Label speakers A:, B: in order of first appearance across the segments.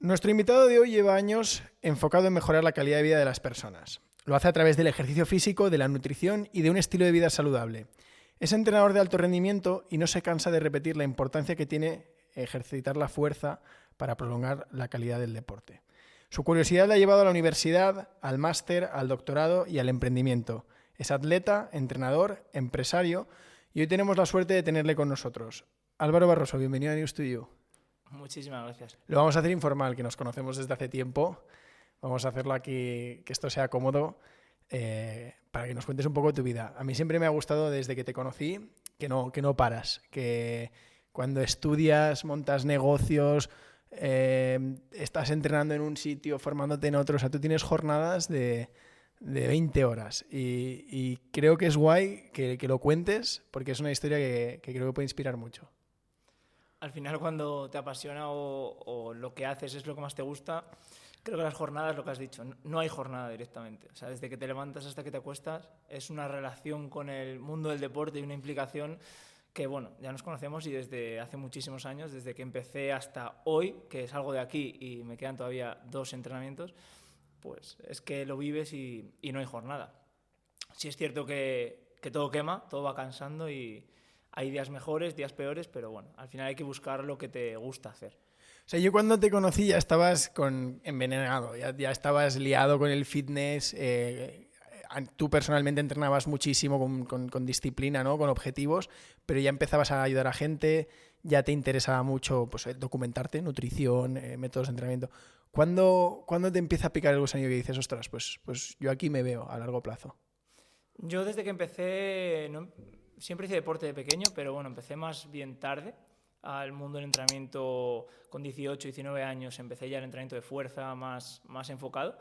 A: Nuestro invitado de hoy lleva años enfocado en mejorar la calidad de vida de las personas. Lo hace a través del ejercicio físico, de la nutrición y de un estilo de vida saludable. Es entrenador de alto rendimiento y no se cansa de repetir la importancia que tiene ejercitar la fuerza para prolongar la calidad del deporte. Su curiosidad le ha llevado a la universidad, al máster, al doctorado y al emprendimiento. Es atleta, entrenador, empresario y hoy tenemos la suerte de tenerle con nosotros. Álvaro Barroso, bienvenido a News to You.
B: Muchísimas gracias.
A: Lo vamos a hacer informal, que nos conocemos desde hace tiempo. Vamos a hacerlo aquí, que esto sea cómodo, para que nos cuentes un poco tu vida. A mí siempre me ha gustado desde que te conocí que no paras, que cuando estudias, montas negocios, estás entrenando en un sitio, formándote en otro. O sea, tú tienes jornadas de 20 horas y creo que es guay que lo cuentes porque es una historia que creo que puede inspirar mucho.
B: Al final, cuando te apasiona o lo que haces es lo que más te gusta, creo que las jornadas, lo que has dicho, no hay jornada directamente. O sea, desde que te levantas hasta que te acuestas, es una relación con el mundo del deporte y una implicación que, bueno, ya nos conocemos y desde hace muchísimos años, desde que empecé hasta hoy, que salgo de aquí y me quedan todavía 2 entrenamientos, pues es que lo vives y no hay jornada. Sí es cierto que todo quema, todo va cansando y hay días mejores, días peores, pero bueno, al final hay que buscar lo que te gusta hacer.
A: O sea, yo cuando te conocí ya estabas envenenado, ya estabas liado con el fitness, tú personalmente entrenabas muchísimo con disciplina, ¿no? Con objetivos, pero ya empezabas a ayudar a gente, ya te interesaba mucho pues, documentarte, nutrición, métodos de entrenamiento. ¿Cuándo te empieza a picar el gusanillo y dices, ostras, pues yo aquí me veo a largo plazo?
B: Yo desde que empecé, siempre hice deporte de pequeño, pero bueno, empecé más bien tarde al mundo del entrenamiento con 18, 19 años, empecé ya el entrenamiento de fuerza más enfocado.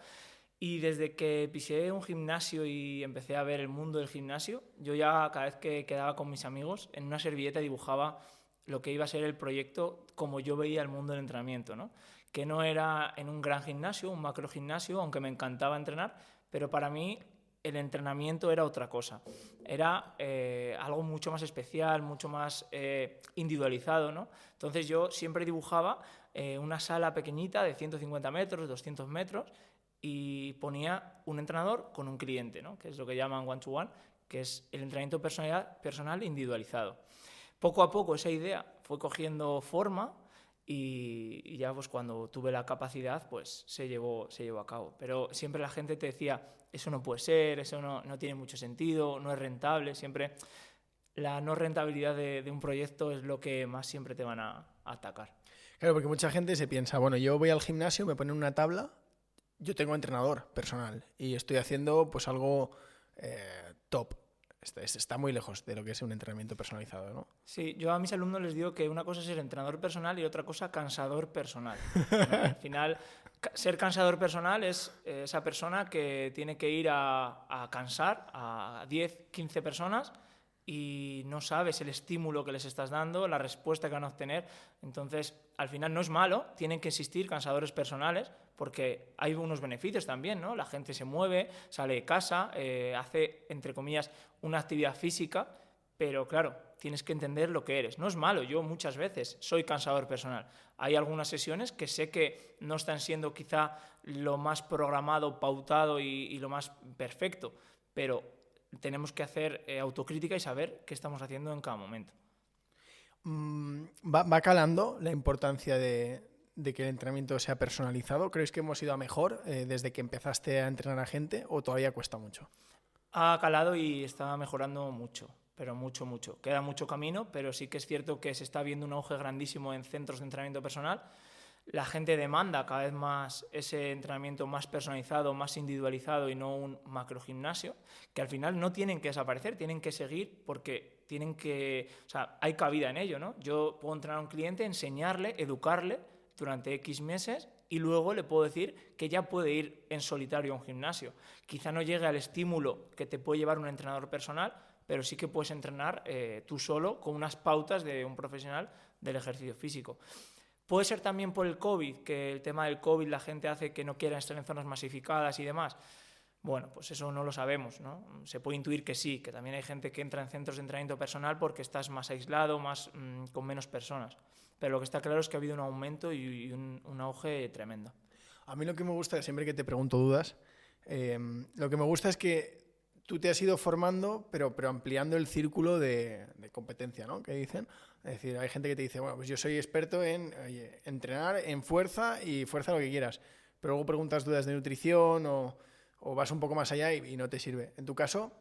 B: Y desde que pisé un gimnasio y empecé a ver el mundo del gimnasio, yo ya cada vez que quedaba con mis amigos, en una servilleta dibujaba lo que iba a ser el proyecto como yo veía el mundo del entrenamiento, ¿no? Que no era en un gran gimnasio, un macro gimnasio, aunque me encantaba entrenar, pero para mí el entrenamiento era otra cosa. Era algo mucho más especial, mucho más individualizado, ¿no? Entonces yo siempre dibujaba una sala pequeñita de 150 metros, 200 metros, y ponía un entrenador con un cliente, ¿no? Que es lo que llaman one-to-one, que es el entrenamiento personal individualizado. Poco a poco esa idea fue cogiendo forma y ya pues cuando tuve la capacidad pues se llevó a cabo. Pero siempre la gente te decía, eso no puede ser, eso no tiene mucho sentido, no es rentable. Siempre la no rentabilidad de un proyecto es lo que más siempre te van a atacar.
A: Claro, porque mucha gente se piensa, bueno, yo voy al gimnasio, me ponen una tabla, yo tengo entrenador personal y estoy haciendo pues algo top. Está muy lejos de lo que es un entrenamiento personalizado, ¿no?
B: Sí, yo a mis alumnos les digo que una cosa es ser entrenador personal y otra cosa cansador personal, ¿no? Al final, ser cansador personal es esa persona que tiene que ir a cansar a 10, 15 personas y no sabes el estímulo que les estás dando, la respuesta que van a obtener. Entonces, al final no es malo, tienen que existir cansadores personales porque hay unos beneficios también, ¿no? La gente se mueve, sale de casa, hace, entre comillas, una actividad física, pero claro, tienes que entender lo que eres. No es malo, yo muchas veces soy cansador personal. Hay algunas sesiones que sé que no están siendo quizá lo más programado, pautado y lo más perfecto, pero tenemos que hacer autocrítica y saber qué estamos haciendo en cada momento.
A: ¿Va calando la importancia de que el entrenamiento sea personalizado? ¿Crees que hemos ido a mejor desde que empezaste a entrenar a gente o todavía cuesta mucho?
B: Ha calado y está mejorando mucho, pero mucho, mucho. Queda mucho camino, pero sí que es cierto que se está viendo un auge grandísimo en centros de entrenamiento personal. La gente demanda cada vez más ese entrenamiento más personalizado, más individualizado y no un macrogimnasio, que al final no tienen que desaparecer, tienen que seguir porque hay cabida en ello, ¿no? Yo puedo entrenar a un cliente, enseñarle, educarle durante X meses y luego le puedo decir que ya puede ir en solitario a un gimnasio. Quizá no llegue al estímulo que te puede llevar un entrenador personal, pero sí que puedes entrenar tú solo con unas pautas de un profesional del ejercicio físico. Puede ser también por el COVID, que el tema del COVID la gente hace que no quiera estar en zonas masificadas y demás. Bueno, pues eso no lo sabemos, ¿no? Se puede intuir que sí, que también hay gente que entra en centros de entrenamiento personal porque estás más aislado, con menos personas. pero lo que está claro es que ha habido un aumento y un auge tremendo.
A: A mí lo que me gusta, siempre que te pregunto dudas, lo que me gusta es que tú te has ido formando, pero ampliando el círculo de competencia, ¿no? Que dicen. Es decir, hay gente que te dice, bueno, pues yo soy experto en entrenar en fuerza y fuerza lo que quieras. Pero luego preguntas dudas de nutrición o vas un poco más allá y no te sirve. En tu caso,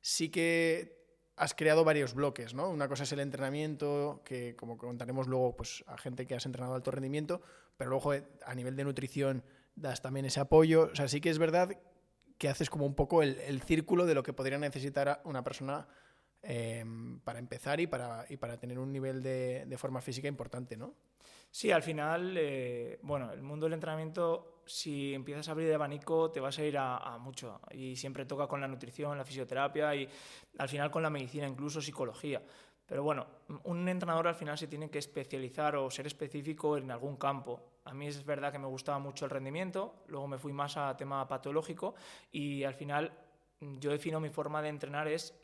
A: sí que has creado varios bloques, ¿no? Una cosa es el entrenamiento, que como contaremos luego, pues a gente que has entrenado de alto rendimiento, pero luego a nivel de nutrición das también ese apoyo. O sea, sí que es verdad que haces como un poco el círculo de lo que podría necesitar una persona para empezar y para tener un nivel de forma física importante, ¿no?
B: Sí, al final, bueno, el mundo del entrenamiento, si empiezas a abrir el abanico, te vas a ir a mucho. Y siempre toca con la nutrición, la fisioterapia y al final con la medicina, incluso psicología. Pero bueno, un entrenador al final se tiene que especializar o ser específico en algún campo. A mí es verdad que me gustaba mucho el rendimiento, luego me fui más a tema patológico y al final yo defino mi forma de entrenar es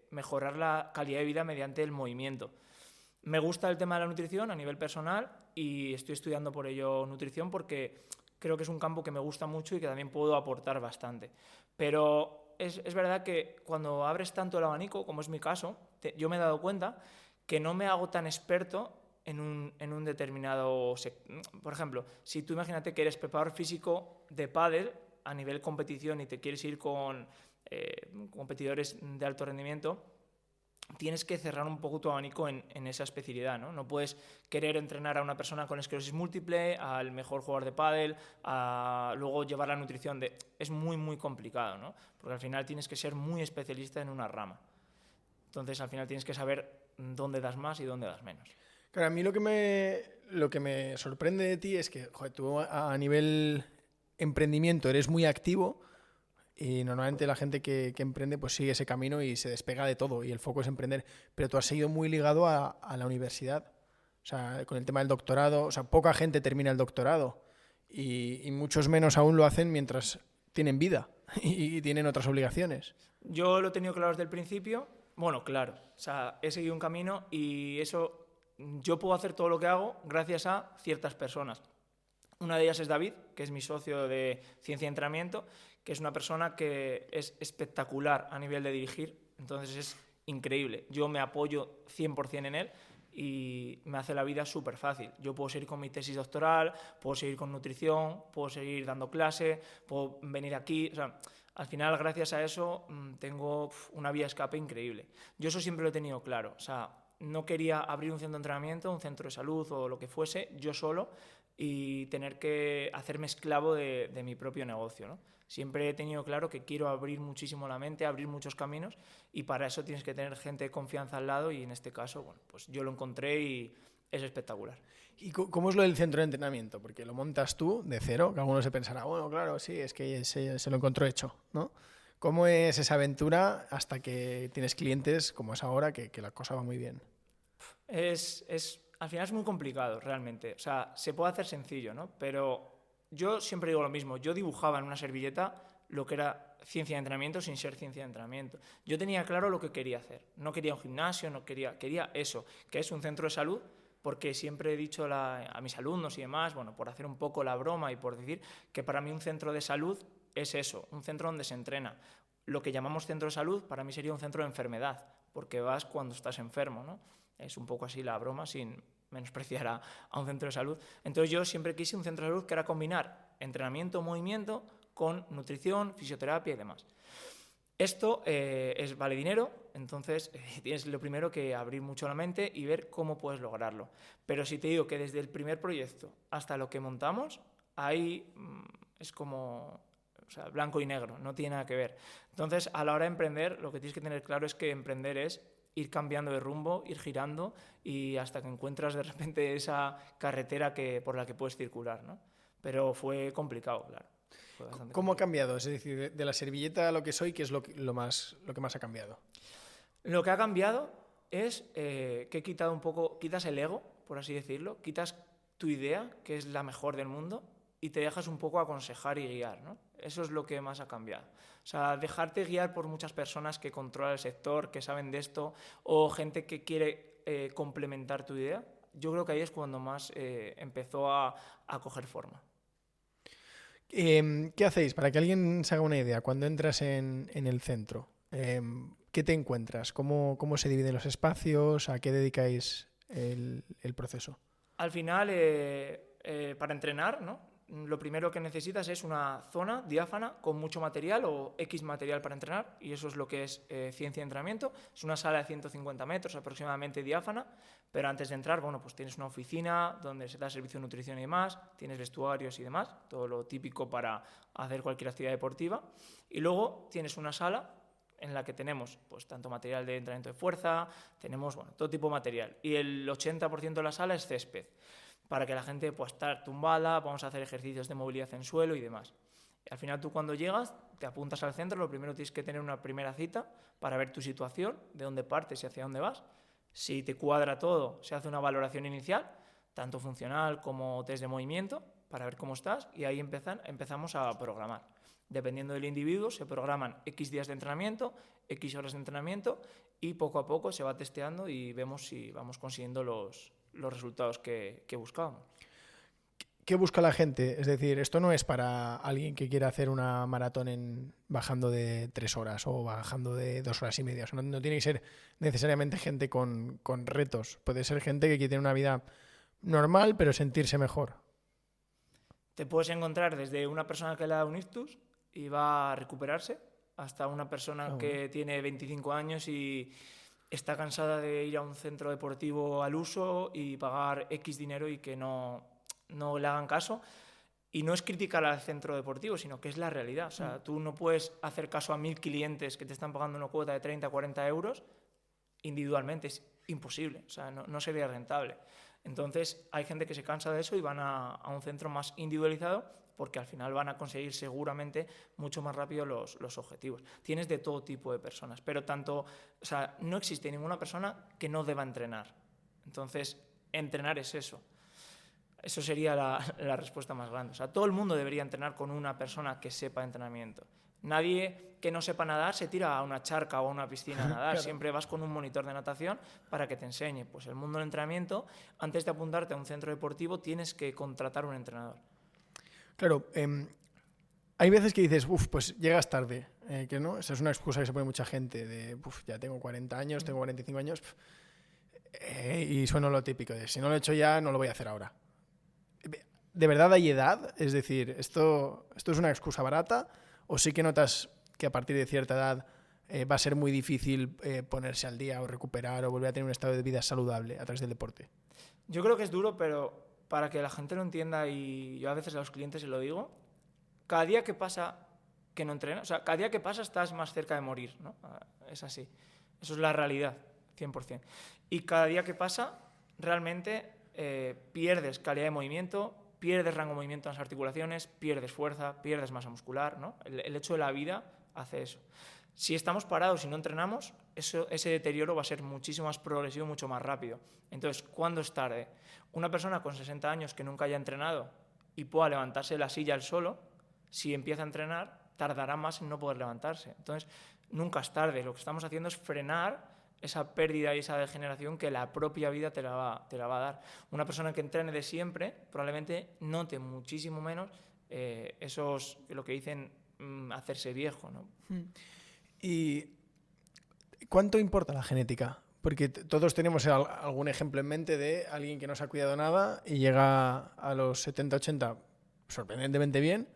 B: mejorar la calidad de vida mediante el movimiento. Me gusta el tema de la nutrición a nivel personal y estoy estudiando por ello nutrición porque creo que es un campo que me gusta mucho y que también puedo aportar bastante. Pero es verdad que cuando abres tanto el abanico, como es mi caso, yo me he dado cuenta que no me hago tan experto en un determinado sector. Por ejemplo, si tú imagínate que eres preparador físico de pádel a nivel competición y te quieres ir con competidores de alto rendimiento, tienes que cerrar un poco tu abanico en esa especialidad, ¿no? No puedes querer entrenar a una persona con esclerosis múltiple, al mejor jugador de pádel, a luego llevar la nutrición de... Es muy, muy complicado, ¿no? Porque al final tienes que ser muy especialista en una rama. Entonces, al final tienes que saber dónde das más y dónde das menos.
A: Claro, a mí lo que me sorprende de ti es que, joder, tú a nivel emprendimiento eres muy activo y normalmente la gente que emprende pues sigue ese camino y se despega de todo y el foco es emprender, pero tú has seguido muy ligado a la universidad, o sea, con el tema del doctorado, o sea, poca gente termina el doctorado y muchos menos aún lo hacen mientras tienen vida y tienen otras obligaciones.
B: Yo lo he tenido claro desde el principio, bueno, claro, o sea, he seguido un camino y eso, yo puedo hacer todo lo que hago gracias a ciertas personas. Una de ellas es David, que es mi socio de ciencia y entrenamiento, que es una persona que es espectacular a nivel de dirigir, entonces es increíble. Yo me apoyo 100% en él y me hace la vida súper fácil. Yo puedo seguir con mi tesis doctoral, puedo seguir con nutrición, puedo seguir dando clase, puedo venir aquí, o sea, al final, gracias a eso, tengo una vía de escape increíble. Yo eso siempre lo he tenido claro, o sea, no quería abrir un centro de entrenamiento, un centro de salud o lo que fuese, yo solo, y tener que hacerme esclavo de mi propio negocio, ¿no? Siempre he tenido claro que quiero abrir muchísimo la mente, abrir muchos caminos y para eso tienes que tener gente de confianza al lado y en este caso, bueno, pues yo lo encontré y es espectacular.
A: ¿Y cómo es lo del centro de entrenamiento? Porque lo montas tú de cero, que algunos se pensará, bueno, claro, sí, es que se lo encontró hecho, ¿no? ¿Cómo es esa aventura hasta que tienes clientes como es ahora, que la cosa va muy bien?
B: Al final es muy complicado, realmente. O sea, se puede hacer sencillo, ¿no? Pero yo siempre digo lo mismo. Yo dibujaba en una servilleta lo que era ciencia de entrenamiento sin ser ciencia de entrenamiento. Yo tenía claro lo que quería hacer. No quería un gimnasio, quería eso, que es un centro de salud, porque siempre he dicho a mis alumnos y demás, bueno, por hacer un poco la broma y por decir que para mí un centro de salud es eso, un centro donde se entrena. Lo que llamamos centro de salud para mí sería un centro de enfermedad, porque vas cuando estás enfermo, ¿no? Es un poco así la broma, sin menospreciar a un centro de salud. Entonces yo siempre quise un centro de salud que era combinar entrenamiento, movimiento con nutrición, fisioterapia y demás. Esto vale dinero, entonces tienes lo primero que abrir mucho la mente y ver cómo puedes lograrlo. Pero si te digo que desde el primer proyecto hasta lo que montamos, ahí es como... O sea, blanco y negro, no tiene nada que ver. Entonces, a la hora de emprender, lo que tienes que tener claro es que emprender es ir cambiando de rumbo, ir girando y hasta que encuentras de repente esa carretera por la que puedes circular, ¿no? Pero fue complicado, claro.
A: ¿Cómo ha cambiado? Es decir, de la servilleta a lo que soy, ¿qué es lo que más ha cambiado?
B: Lo que ha cambiado es que he quitado un poco, quitas el ego, por así decirlo, quitas tu idea, que es la mejor del mundo, y te dejas un poco aconsejar y guiar, ¿no? Eso es lo que más ha cambiado. O sea, dejarte guiar por muchas personas que controlan el sector, que saben de esto, o gente que quiere complementar tu idea. yo creo que ahí es cuando más empezó a coger forma.
A: ¿Qué hacéis? Para que alguien se haga una idea, cuando entras en el centro, ¿qué te encuentras? ¿Cómo se dividen los espacios? ¿A qué dedicáis el proceso?
B: Al final, para entrenar, ¿no? Lo primero que necesitas es una zona diáfana con mucho material o X material para entrenar, y eso es lo que es ciencia de entrenamiento. Es una sala de 150 metros aproximadamente diáfana, pero antes de entrar, bueno, pues tienes una oficina donde se da servicio de nutrición y demás, tienes vestuarios y demás, todo lo típico para hacer cualquier actividad deportiva, y luego tienes una sala en la que tenemos pues tanto material de entrenamiento de fuerza, tenemos todo tipo de material, y el 80% de la sala es césped, para que la gente pueda estar tumbada, vamos a hacer ejercicios de movilidad en suelo y demás. Al final tú cuando llegas, te apuntas al centro, lo primero tienes que tener una primera cita para ver tu situación, de dónde partes y hacia dónde vas. Si te cuadra todo, se hace una valoración inicial, tanto funcional como test de movimiento, para ver cómo estás, y ahí empezamos a programar. Dependiendo del individuo, se programan X días de entrenamiento, X horas de entrenamiento, y poco a poco se va testeando y vemos si vamos consiguiendo los resultados que buscábamos.
A: ¿Qué busca la gente? Es decir, esto no es para alguien que quiera hacer una maratón bajando de 3 horas o bajando de 2 horas y media. O sea, no tiene que ser necesariamente gente con retos. Puede ser gente que quiere tener una vida normal, pero sentirse mejor.
B: Te puedes encontrar desde una persona que le da un ictus y va a recuperarse, hasta una persona que tiene 25 años y está cansada de ir a un centro deportivo al uso y pagar X dinero y que no le hagan caso. Y no es criticar al centro deportivo, sino que es la realidad. O sea, tú no puedes hacer caso a 1.000 clientes que te están pagando una cuota de 30, 40 euros individualmente. Es imposible, o sea, no sería rentable. Entonces hay gente que se cansa de eso y van a un centro más individualizado, porque al final van a conseguir seguramente mucho más rápido los objetivos. Tienes de todo tipo de personas, pero no existe ninguna persona que no deba entrenar. Entonces, entrenar es eso. Eso sería la respuesta más grande. O sea, todo el mundo debería entrenar con una persona que sepa entrenamiento. Nadie que no sepa nadar se tira a una charca o a una piscina a nadar. Claro. Siempre vas con un monitor de natación para que te enseñe. Pues el mundo del entrenamiento, antes de apuntarte a un centro deportivo, tienes que contratar un entrenador.
A: Claro, hay veces que dices, pues llegas tarde, que no, esa es una excusa que se pone mucha gente, de, ya tengo 40 años, tengo 45 años, y suena lo típico, de si no lo he hecho ya, no lo voy a hacer ahora. ¿De verdad hay edad? Es decir, ¿esto es una excusa barata? ¿O sí que notas que a partir de cierta edad va a ser muy difícil ponerse al día o recuperar o volver a tener un estado de vida saludable a través del deporte?
B: Yo creo que es duro, pero para que la gente lo entienda, y yo a veces a los clientes se lo digo, cada día que pasa que no entrenas, o sea, cada día que pasa estás más cerca de morir, ¿no? Es así. Eso es la realidad, 100%. Y cada día que pasa, realmente pierdes calidad de movimiento, pierdes rango de movimiento en las articulaciones, pierdes fuerza, pierdes masa muscular, ¿no? El hecho de la vida hace eso. Si estamos parados y no entrenamos, ese deterioro va a ser muchísimo más progresivo, mucho más rápido. Entonces, ¿cuándo es tarde? Una persona con 60 años que nunca haya entrenado y pueda levantarse de la silla él solo, si empieza a entrenar, tardará más en no poder levantarse. Entonces, nunca es tarde. Lo que estamos haciendo es frenar esa pérdida y esa degeneración que la propia vida te la va a dar. Una persona que entrene de siempre probablemente note muchísimo menos lo que dicen hacerse viejo, ¿no?
A: ¿Y cuánto importa la genética? Porque todos tenemos algún ejemplo en mente de alguien que no se ha cuidado nada y llega a los 70, 80 sorprendentemente bien,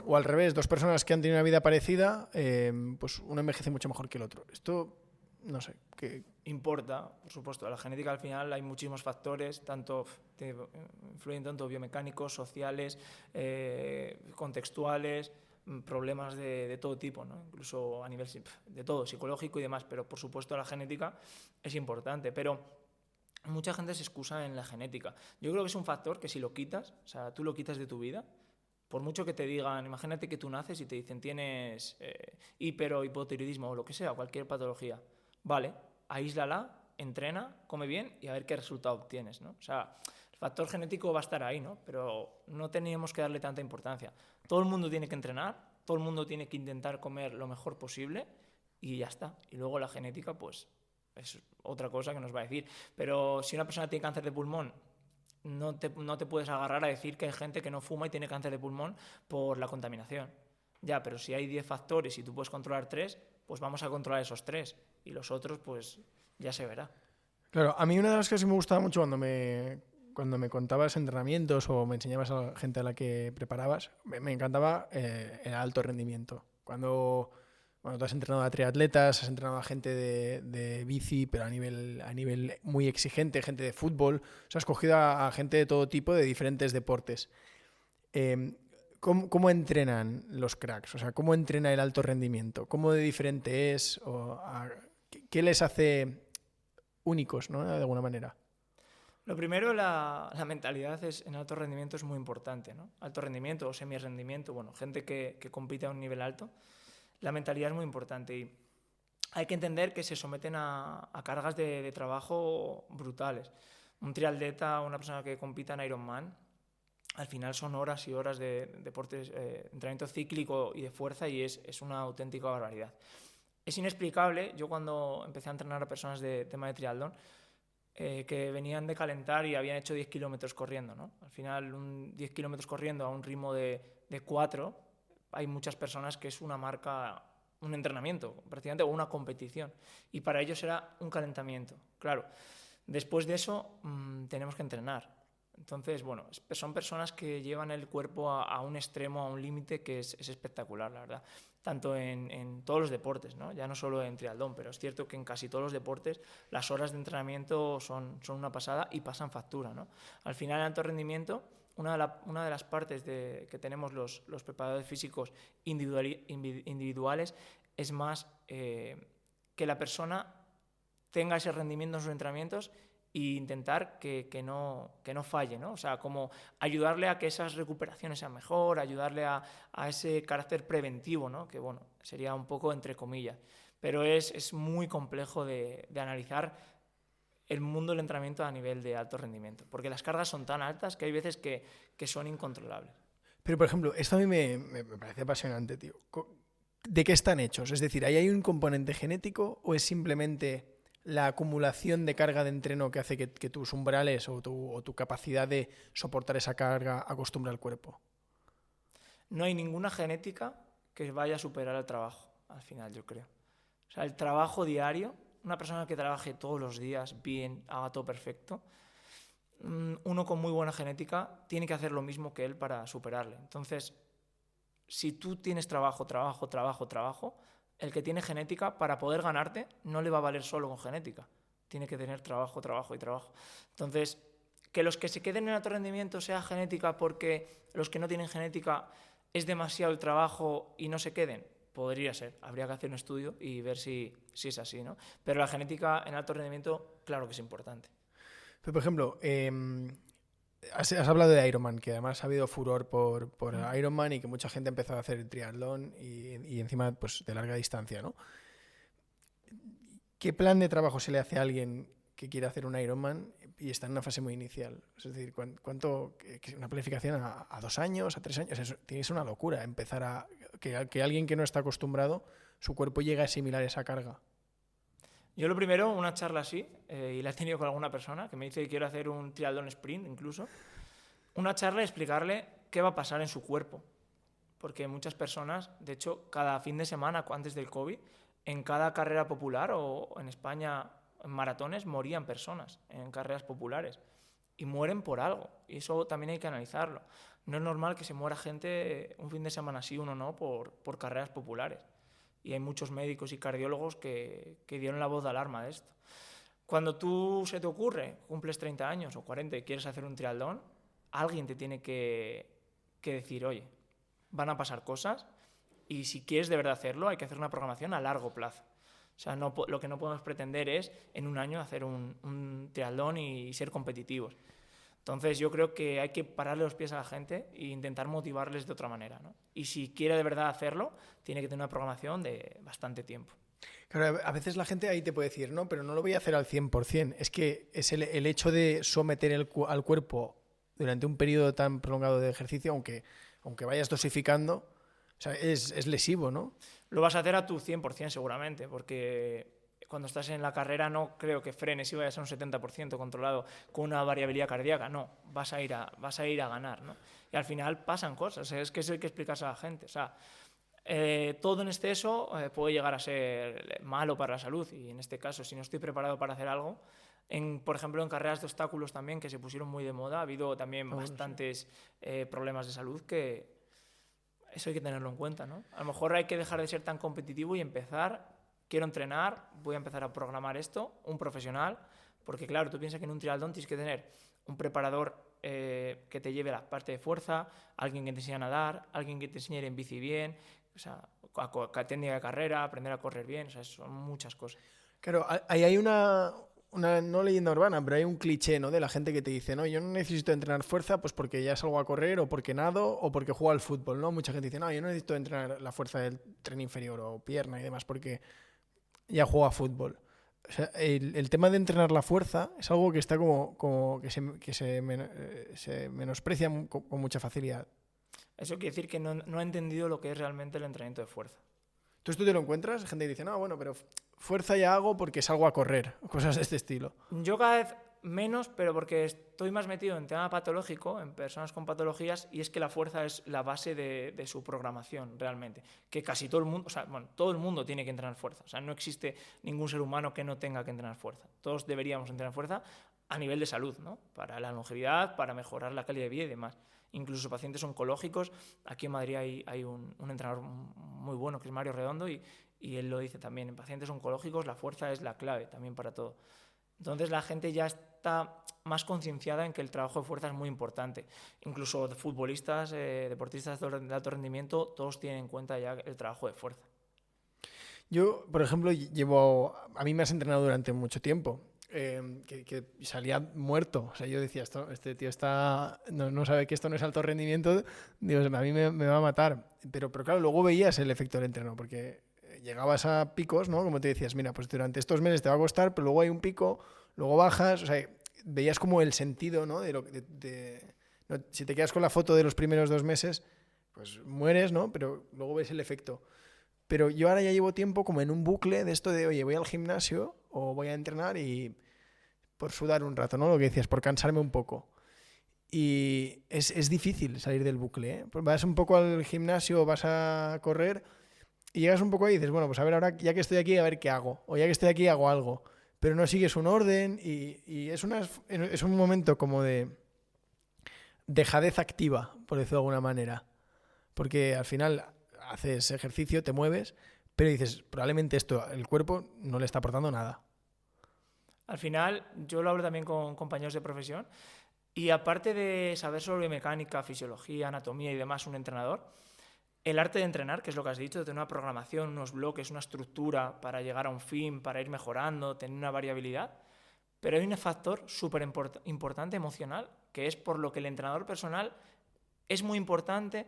A: o al revés, dos personas que han tenido una vida parecida, pues uno envejece mucho mejor que el otro. Esto, no sé, ¿qué?
B: Importa, por supuesto. La genética, al final, hay muchísimos factores, influyen tanto biomecánicos, sociales, contextuales, problemas de todo tipo, ¿no? Incluso a nivel de todo, psicológico y demás, pero por supuesto la genética es importante, pero mucha gente se excusa en la genética. Yo creo que es un factor que si lo quitas, o sea, tú lo quitas de tu vida, por mucho que te digan, imagínate que tú naces y te dicen tienes hiper o hipotiroidismo o lo que sea, cualquier patología, vale, aíslala, entrena, come bien y a ver qué resultado obtienes, ¿no? O sea, el factor genético va a estar ahí, ¿no? Pero no teníamos que darle tanta importancia. Todo el mundo tiene que entrenar, todo el mundo tiene que intentar comer lo mejor posible y ya está. Y luego la genética, pues es otra cosa que nos va a decir. Pero si una persona tiene cáncer de pulmón, no te puedes agarrar a decir que hay gente que no fuma y tiene cáncer de pulmón por la contaminación. Ya, pero si hay 10 factores y tú puedes controlar 3, pues vamos a controlar esos 3. Y los otros, pues ya se verá.
A: Claro, a mí una de las cosas que me gustaba mucho cuando me contabas entrenamientos o me enseñabas a la gente a la que preparabas, me encantaba el alto rendimiento. Cuando tú has entrenado a triatletas, has entrenado a gente de bici, pero a nivel muy exigente, gente de fútbol, o sea, has cogido a gente de todo tipo, de diferentes deportes. ¿Cómo entrenan los cracks? O sea, ¿cómo entrena el alto rendimiento? ¿Cómo de diferente es? ¿Qué les hace únicos, ¿no? De alguna manera.
B: Lo primero, la mentalidad en alto rendimiento es muy importante, ¿no? Alto rendimiento o semi-rendimiento, bueno, gente que compite a un nivel alto, la mentalidad es muy importante y hay que entender que se someten a cargas de trabajo brutales. Un triatleta, una persona que compita en Ironman, al final son horas y horas de deportes, entrenamiento cíclico y de fuerza y es una auténtica barbaridad. Es inexplicable, yo cuando empecé a entrenar a personas de tema de triatlón, que venían de calentar y habían hecho 10 kilómetros corriendo, ¿no? Al final, 10 kilómetros corriendo a un ritmo de 4, hay muchas personas que es una marca, un entrenamiento, prácticamente, o una competición. Y para ellos era un calentamiento. Claro, después de eso tenemos que entrenar. Entonces, bueno, son personas que llevan el cuerpo a un extremo, a un límite que es espectacular, la verdad. Tanto en todos los deportes, ¿no? Ya no solo en triatlón, pero es cierto que en casi todos los deportes las horas de entrenamiento son una pasada y pasan factura, ¿no? Al final, en alto rendimiento, una de las partes que tenemos los preparadores físicos individuales es más que la persona tenga ese rendimiento en sus entrenamientos e intentar que no falle, ¿no? O sea, como ayudarle a que esas recuperaciones sean mejor, ayudarle a ese carácter preventivo, ¿no? Que, bueno, sería un poco entre comillas. Pero es muy complejo de analizar el mundo del entrenamiento a nivel de alto rendimiento, porque las cargas son tan altas que hay veces que son incontrolables.
A: Pero, por ejemplo, esto a mí me parece apasionante, tío. ¿De qué están hechos? Es decir, ¿hay un componente genético o es simplemente la acumulación de carga de entreno que hace que tus umbrales o tu capacidad de soportar esa carga acostumbre al cuerpo?
B: No hay ninguna genética que vaya a superar el trabajo, al final, yo creo. O sea, el trabajo diario, una persona que trabaje todos los días bien, haga todo perfecto, uno con muy buena genética tiene que hacer lo mismo que él para superarle. Entonces, si tú tienes trabajo, el que tiene genética, para poder ganarte, no le va a valer solo con genética. Tiene que tener trabajo. Entonces, que los que se queden en alto rendimiento sea genética porque los que no tienen genética es demasiado el trabajo y no se queden, podría ser. Habría que hacer un estudio y ver si es así, ¿no? Pero la genética en alto rendimiento, claro que es importante.
A: Pero, por ejemplo, has hablado de Ironman, que además ha habido furor por Ironman y que mucha gente ha empezado a hacer el triatlón y encima pues, de larga distancia, ¿no? ¿Qué plan de trabajo se le hace a alguien que quiere hacer un Ironman y está en una fase muy inicial? Es decir, una planificación a 2 años, a 3 años? Tiene que ser una locura empezar que alguien que no está acostumbrado, su cuerpo llegue a asimilar esa carga.
B: Yo lo primero, una charla así, y la he tenido con alguna persona que me dice que quiero hacer un triatlón sprint incluso, una charla y explicarle qué va a pasar en su cuerpo. Porque muchas personas, de hecho, cada fin de semana antes del COVID, en cada carrera popular o en España en maratones morían personas en carreras populares y mueren por algo y eso también hay que analizarlo. No es normal que se muera gente un fin de semana sí, uno no, por carreras populares. Y hay muchos médicos y cardiólogos que dieron la voz de alarma de esto. Cuando tú se te ocurre, cumples 30 años o 40 y quieres hacer un triatlón, alguien te tiene que decir, oye, van a pasar cosas y si quieres de verdad hacerlo hay que hacer una programación a largo plazo. O sea, lo que no podemos pretender es en un año hacer un triatlón y ser competitivos. Entonces yo creo que hay que pararle los pies a la gente e intentar motivarles de otra manera, ¿no? Y si quiere de verdad hacerlo, tiene que tener una programación de bastante tiempo.
A: Claro, a veces la gente ahí te puede decir, no, pero no lo voy a hacer al 100%. Es que es el hecho de someter al cuerpo durante un periodo tan prolongado de ejercicio, aunque vayas dosificando, o sea, es lesivo, ¿no?
B: Lo vas a hacer a tu 100% seguramente, porque cuando estás en la carrera no creo que frenes y vayas a un 70% controlado con una variabilidad cardíaca, no, vas a ir a ganar, ¿no? Y al final pasan cosas, es que eso hay que explicarse a la gente, o sea, todo en exceso puede llegar a ser malo para la salud, y en este caso, si no estoy preparado para hacer algo, por ejemplo, en carreras de obstáculos también, que se pusieron muy de moda, ha habido también bastantes problemas de salud que eso hay que tenerlo en cuenta, ¿no? A lo mejor hay que dejar de ser tan competitivo y empezar, quiero entrenar, voy a empezar a programar esto, un profesional, porque claro, tú piensas que en un triatlón tienes que tener un preparador que te lleve la parte de fuerza, alguien que te enseñe a nadar, alguien que te enseñe a ir en bici bien, o sea, técnica de carrera, aprender a correr bien, o sea, son muchas cosas.
A: Claro, ahí hay una no leyenda urbana, pero hay un cliché, ¿no? De la gente que te dice, no, yo no necesito entrenar fuerza pues porque ya salgo a correr o porque nado o porque juego al fútbol, ¿no? Mucha gente dice, no, yo no necesito entrenar la fuerza del tren inferior o pierna y demás porque ya juego a fútbol. O sea, el tema de entrenar la fuerza es algo que está como que se menosprecia con mucha facilidad.
B: Eso quiere decir que no ha entendido lo que es realmente el entrenamiento de fuerza.
A: Entonces tú te lo encuentras, gente que dice, no, bueno, pero fuerza ya hago porque salgo a correr, cosas de este estilo.
B: Yo cada vez menos, pero porque estoy más metido en tema patológico, en personas con patologías, y es que la fuerza es la base de su programación, realmente. Que casi todo el mundo, o sea, bueno, todo el mundo tiene que entrenar fuerza. O sea, no existe ningún ser humano que no tenga que entrenar fuerza. Todos deberíamos entrenar fuerza a nivel de salud, ¿no? Para la longevidad, para mejorar la calidad de vida y demás. Incluso pacientes oncológicos, aquí en Madrid hay un entrenador muy bueno que es Mario Redondo y él lo dice también, en pacientes oncológicos la fuerza es la clave también para todo. Entonces la gente ya está más concienciada en que el trabajo de fuerza es muy importante. Incluso futbolistas, deportistas de alto rendimiento, todos tienen en cuenta ya el trabajo de fuerza.
A: Yo, por ejemplo, a mí me has entrenado durante mucho tiempo. Que salía muerto. O sea, yo decía, este tío no sabe que esto no es alto rendimiento, digo, a mí me va a matar. Pero claro, luego veías el efecto del entreno, porque llegabas a picos, ¿no? Como te decías, mira, pues durante estos meses te va a costar, pero luego hay un pico, luego bajas, o sea, veías como el sentido, ¿no? No, si te quedas con la foto de los primeros 2 meses, pues mueres, ¿no? Pero luego ves el efecto. Pero yo ahora ya llevo tiempo como en un bucle de esto de, oye, voy al gimnasio o voy a entrenar y por sudar un rato, ¿no? Lo que decías, por cansarme un poco. Y es difícil salir del bucle, ¿eh? Pues vas un poco al gimnasio, vas a correr y llegas un poco ahí y dices, bueno, pues a ver, ahora ya que estoy aquí, a ver qué hago. O ya que estoy aquí, hago algo. Pero no sigues un orden y es un momento como de dejadez activa, por decirlo de alguna manera. Porque al final haces ejercicio, te mueves, pero dices, probablemente el cuerpo no le está aportando nada.
B: Al final, yo lo hablo también con compañeros de profesión, y aparte de saber sobre mecánica, fisiología, anatomía y demás, un entrenador, el arte de entrenar, que es lo que has dicho, de tener una programación, unos bloques, una estructura para llegar a un fin, para ir mejorando, tener una variabilidad, pero hay un factor súper importante emocional, que es por lo que el entrenador personal es muy importante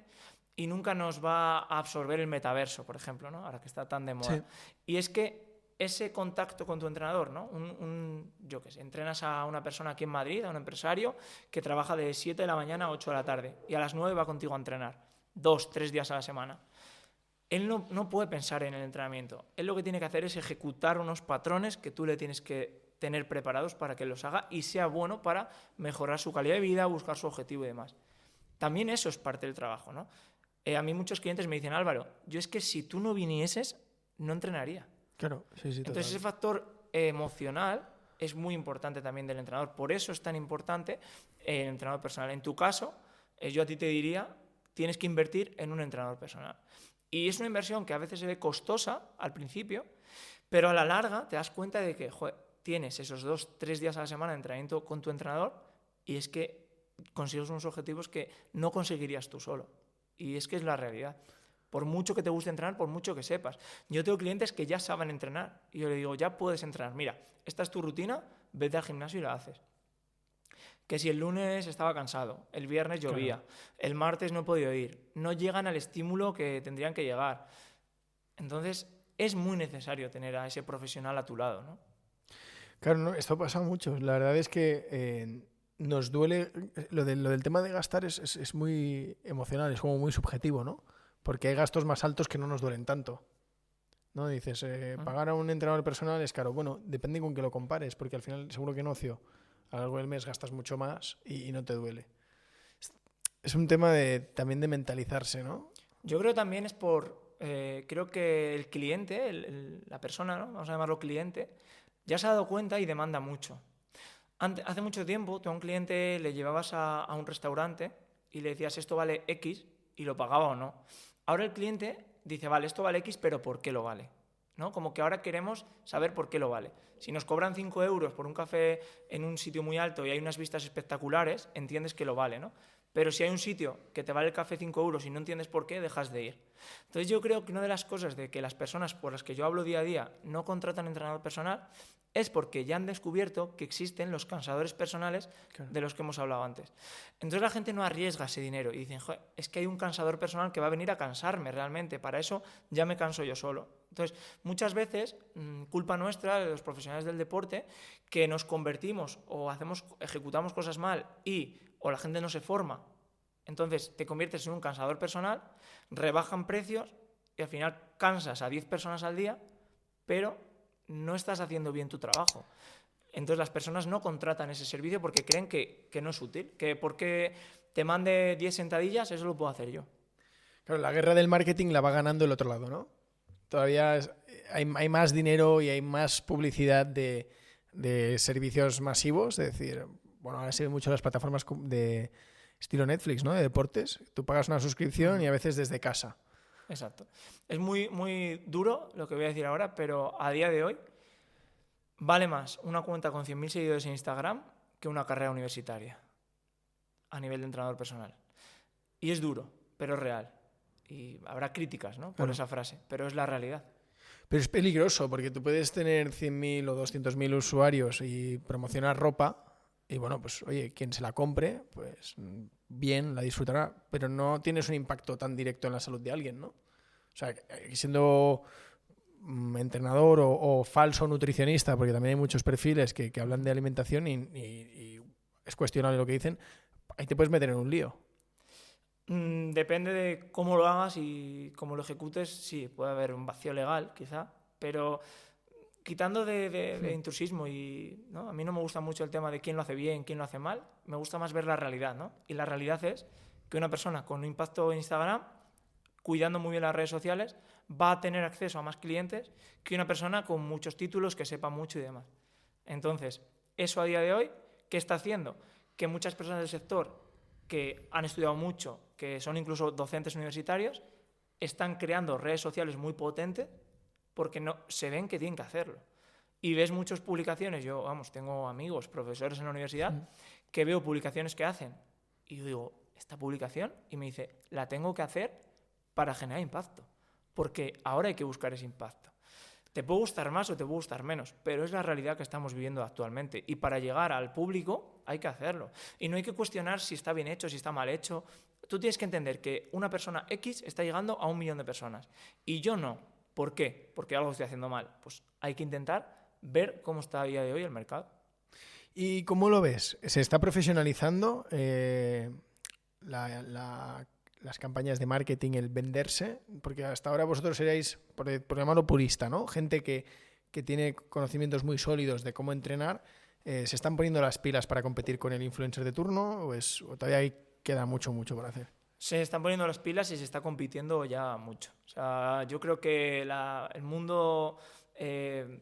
B: y nunca nos va a absorber el metaverso, por ejemplo, ¿no? Ahora que está tan de moda. Sí. Y es que ese contacto con tu entrenador, ¿no? Yo qué sé, entrenas a una persona aquí en Madrid, a un empresario que trabaja de 7 de la mañana a 8 de la tarde y a las 9 va contigo a entrenar, 2, 3 días a la semana. Él no puede pensar en el entrenamiento. Él lo que tiene que hacer es ejecutar unos patrones que tú le tienes que tener preparados para que los haga y sea bueno para mejorar su calidad de vida, buscar su objetivo y demás. También eso es parte del trabajo, ¿no? A mí muchos clientes me dicen, Álvaro, yo es que si tú no vinieses, no entrenaría.
A: Claro, sí,
B: Entonces total. Ese factor emocional es muy importante también del entrenador. Por eso es tan importante el entrenador personal. En tu caso, yo a ti te diría, tienes que invertir en un entrenador personal. Y es una inversión que a veces se ve costosa al principio, pero a la larga te das cuenta de que tienes esos 2, 3 días a la semana de entrenamiento con tu entrenador y es que consigues unos objetivos que no conseguirías tú solo. Y es que es la realidad. Por mucho que te guste entrenar, por mucho que sepas. Yo tengo clientes que ya saben entrenar y yo le digo, ya puedes entrenar. Mira, esta es tu rutina, vete al gimnasio y la haces. Que si el lunes estaba cansado, el viernes llovía, claro, el martes no he podido ir, no llegan al estímulo que tendrían que llegar. Entonces, es muy necesario tener a ese profesional a tu lado, ¿no?
A: Claro, no, esto pasa mucho. La verdad es que nos duele, lo del tema de gastar es muy emocional, es como muy subjetivo, ¿no? Porque hay gastos más altos que no nos duelen tanto. ¿no? Dices, pagar a un entrenador personal es caro. Bueno, depende con qué lo compares, porque al final seguro que en ocio a lo largo del mes gastas mucho más y no te duele. Es un tema también de mentalizarse, ¿no?
B: Yo creo también es creo que el cliente, la persona, ¿no? Vamos a llamarlo cliente, ya se ha dado cuenta y demanda mucho. Hace mucho tiempo, tú a un cliente le llevabas a un restaurante y le decías esto vale X y lo pagaba o no. Ahora el cliente dice, vale, esto vale X, pero ¿por qué lo vale? ¿No? Como que ahora queremos saber por qué lo vale. Si nos cobran 5 euros por un café en un sitio muy alto y hay unas vistas espectaculares, entiendes que lo vale, ¿no? Pero si hay un sitio que te vale el café 5 euros y no entiendes por qué, dejas de ir. Entonces yo creo que una de las cosas de que las personas por las que yo hablo día a día no contratan entrenador personal es porque ya han descubierto que existen los cansadores personales de los que hemos hablado antes. Entonces la gente no arriesga ese dinero y dicen, joder, es que hay un cansador personal que va a venir a cansarme realmente, para eso ya me canso yo solo. Entonces, muchas veces, culpa nuestra, de los profesionales del deporte, que nos convertimos o ejecutamos cosas mal o la gente no se forma. Entonces te conviertes en un cansador personal, rebajan precios y al final cansas a 10 personas al día, pero no estás haciendo bien tu trabajo. Entonces las personas no contratan ese servicio porque creen que no es útil, que porque te mande 10 sentadillas, eso lo puedo hacer yo.
A: Claro, la guerra del marketing la va ganando el otro lado, ¿no? Todavía hay más dinero y hay más publicidad de servicios masivos, es decir, bueno, ahora se ven mucho las plataformas de estilo Netflix, ¿no? De deportes. Tú pagas una suscripción y a veces desde casa.
B: Exacto. Es muy, muy duro lo que voy a decir ahora, pero a día de hoy vale más una cuenta con 100.000 seguidores en Instagram que una carrera universitaria a nivel de entrenador personal. Y es duro, pero es real. Y habrá críticas, ¿no? Por esa frase, pero es la realidad.
A: Pero es peligroso porque tú puedes tener 100.000 o 200.000 usuarios y promocionar ropa y bueno, pues oye, quien se la compre, pues bien, la disfrutará, pero no tienes un impacto tan directo en la salud de alguien, ¿no? O sea, siendo entrenador o falso nutricionista, porque también hay muchos perfiles que hablan de alimentación y es cuestionable lo que dicen, ahí te puedes meter en un lío.
B: Depende de cómo lo hagas y cómo lo ejecutes, sí, puede haber un vacío legal, quizá, pero quitando de intrusismo ¿no? A mí no me gusta mucho el tema de quién lo hace bien, quién lo hace mal, me gusta más ver la realidad, ¿no? Y la realidad es que una persona con un impacto en Instagram, cuidando muy bien las redes sociales, va a tener acceso a más clientes que una persona con muchos títulos, que sepa mucho y demás. Entonces, eso a día de hoy, ¿qué está haciendo? Que muchas personas del sector que han estudiado mucho, que son incluso docentes universitarios, están creando redes sociales muy potentes porque no se ven que tienen que hacerlo. Y ves muchas publicaciones, tengo amigos, profesores en la universidad, que veo publicaciones que hacen y yo digo, esta publicación, y me dice, la tengo que hacer para generar impacto, porque ahora hay que buscar ese impacto. Te puede gustar más o te puede gustar menos, pero es la realidad que estamos viviendo actualmente. Y para llegar al público hay que hacerlo. Y no hay que cuestionar si está bien hecho, si está mal hecho. Tú tienes que entender que una persona X está llegando a 1 millón de personas y yo no. ¿Por qué? Porque algo estoy haciendo mal. Pues hay que intentar ver cómo está a día de hoy el mercado.
A: ¿Y cómo lo ves? ¿Se está profesionalizando las campañas de marketing, el venderse? Porque hasta ahora vosotros seríais, por llamarlo purista, ¿no? Gente que tiene conocimientos muy sólidos de cómo entrenar. ¿Se están poniendo las pilas para competir con el influencer de turno o todavía queda mucho por hacer?
B: Se están poniendo las pilas y se está compitiendo ya mucho. O sea, yo creo que el mundo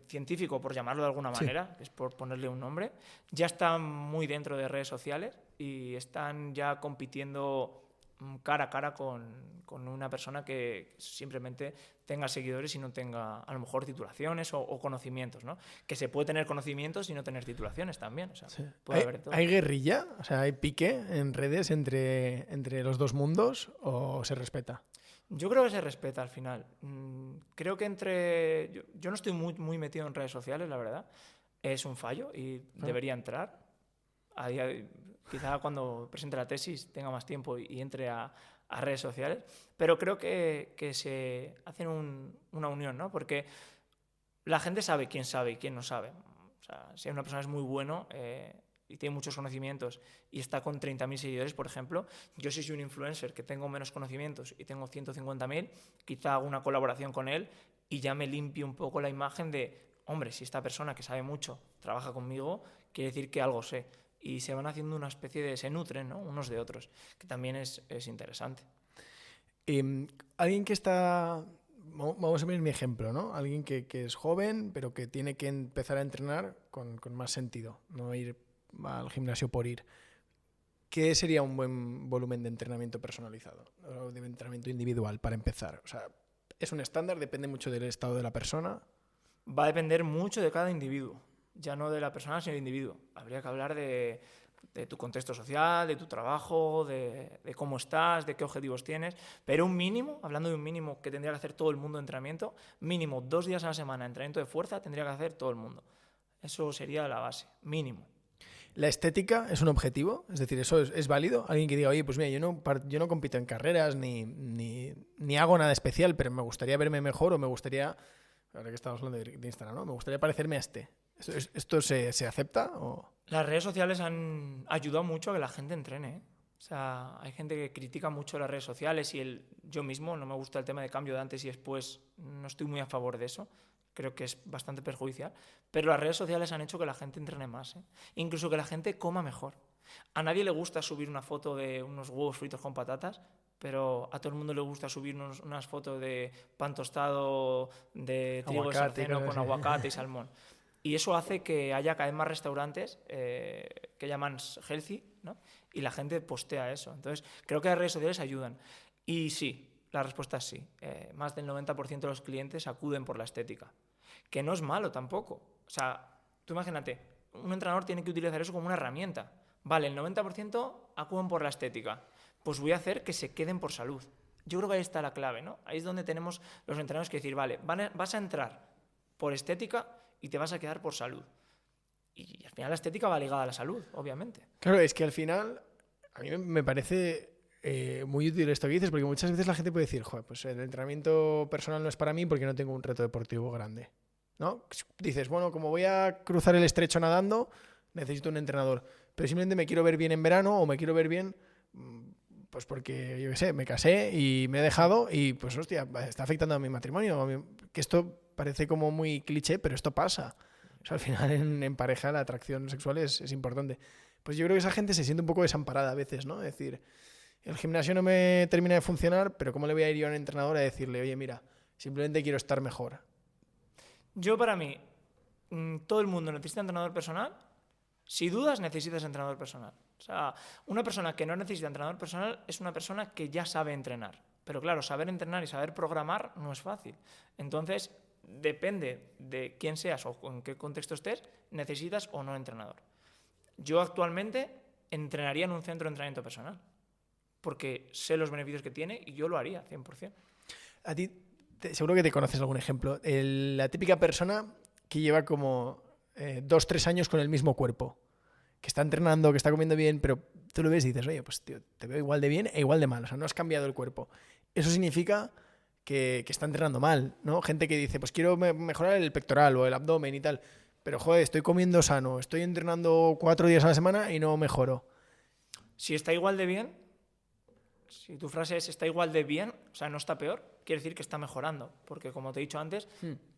B: científico, por llamarlo de alguna manera, es por ponerle un nombre, ya está muy dentro de redes sociales y están ya compitiendo cara a cara con una persona que simplemente tenga seguidores y no tenga a lo mejor titulaciones o conocimientos, ¿no? Que se puede tener conocimientos y no tener titulaciones también. O sea, puede haber todo.
A: ¿Hay guerrilla? O sea, ¿hay pique en redes entre los dos mundos o se respeta?
B: Yo creo que se respeta al final. Creo que yo no estoy muy metido en redes sociales, la verdad. Es un fallo y debería entrar. Quizá cuando presente la tesis tenga más tiempo y entre a redes sociales. Pero creo que se hacen una unión, ¿no? Porque la gente sabe y quién no sabe. O sea, si una persona es muy bueno y tiene muchos conocimientos y está con 30.000 seguidores, por ejemplo, yo si soy un influencer que tengo menos conocimientos y tengo 150.000, quizá hago una colaboración con él y ya me limpio un poco la imagen de, hombre, si esta persona que sabe mucho trabaja conmigo, quiere decir que algo sé. Y se van haciendo una especie de... se nutren, ¿no? Unos de otros, que también es interesante.
A: Alguien que está... Vamos a ver mi ejemplo, ¿no? Alguien que es joven, pero que tiene que empezar a entrenar con más sentido, no ir al gimnasio por ir. ¿Qué sería un buen volumen de entrenamiento personalizado o de entrenamiento individual para empezar? O sea, ¿es un estándar? ¿Depende mucho del estado de la persona?
B: Va a depender mucho de cada individuo, ya no de la persona, sino del individuo. Habría que hablar de tu contexto social, de tu trabajo, de cómo estás, de qué objetivos tienes, pero un mínimo, hablando de un mínimo que tendría que hacer todo el mundo de entrenamiento, mínimo 2 días a la semana de entrenamiento de fuerza tendría que hacer todo el mundo. Eso sería la base, mínimo.
A: ¿La estética es un objetivo? Es decir, ¿eso es válido? Alguien que diga, oye, pues mira, yo no compito en carreras ni hago nada especial, pero me gustaría verme mejor o me gustaría, ahora que estamos hablando de Instagram, ¿no? Me gustaría parecerme a este. ¿Esto se acepta? ¿O?
B: Las redes sociales han ayudado mucho a que la gente entrene, ¿eh? O sea, hay gente que critica mucho las redes sociales y yo mismo no me gusta el tema de cambio de antes y después, no estoy muy a favor de eso. Creo que es bastante perjudicial, pero las redes sociales han hecho que la gente entrene más, ¿eh? Incluso que la gente coma mejor. A nadie le gusta subir una foto de unos huevos fritos con patatas, pero a todo el mundo le gusta subir unas fotos de pan tostado de trigo de sarraceno con aguacate y salmón. Y eso hace que haya cada vez más restaurantes que llaman healthy, ¿no? Y la gente postea eso. Entonces, creo que las redes sociales ayudan. Y sí, la respuesta es sí. Más del 90% de los clientes acuden por la estética. Que no es malo tampoco. O sea, tú imagínate, un entrenador tiene que utilizar eso como una herramienta. Vale, el 90% acuden por la estética. Pues voy a hacer que se queden por salud. Yo creo que ahí está la clave, ¿no? Ahí es donde tenemos los entrenadores que decir, vale, vas a entrar por estética y te vas a quedar por salud. Y al final la estética va ligada a la salud, obviamente.
A: Claro, es que al final a mí me parece muy útil esto que dices, porque muchas veces la gente puede decir, joder, pues el entrenamiento personal no es para mí porque no tengo un reto deportivo grande, ¿no? Dices, bueno, como voy a cruzar el estrecho nadando, necesito un entrenador, pero simplemente me quiero ver bien en verano o me quiero ver bien, pues porque, yo qué sé, me casé y me he dejado y pues hostia, está afectando a mi matrimonio, que esto parece como muy cliché, pero esto pasa. O sea, al final en pareja la atracción sexual es importante. Pues yo creo que esa gente se siente un poco desamparada a veces, ¿no? Es decir, el gimnasio no me termina de funcionar, pero ¿cómo le voy a ir yo a un entrenador a decirle, oye, mira, simplemente quiero estar mejor?
B: Yo, para mí, todo el mundo necesita entrenador personal. Si dudas, necesitas entrenador personal. O sea, una persona que no necesita entrenador personal es una persona que ya sabe entrenar. Pero claro, saber entrenar y saber programar no es fácil. Entonces, depende de quién seas o en qué contexto estés, necesitas o no entrenador. Yo actualmente entrenaría en un centro de entrenamiento personal, porque sé los beneficios que tiene y yo lo haría 100%.
A: A ti, seguro que te conoces algún ejemplo. La típica persona que lleva como 2-3 años con el mismo cuerpo, que está entrenando, que está comiendo bien, pero tú lo ves y dices, oye, pues tío, te veo igual de bien e igual de mal. O sea, no has cambiado el cuerpo. Eso significa que está entrenando mal, ¿no? Gente que dice, pues quiero mejorar el pectoral o el abdomen y tal, pero joder, estoy comiendo sano, estoy entrenando 4 días a la semana y no mejoro.
B: Si está igual de bien, si tu frase es está igual de bien, o sea, no está peor, quiere decir que está mejorando. Porque como te he dicho antes,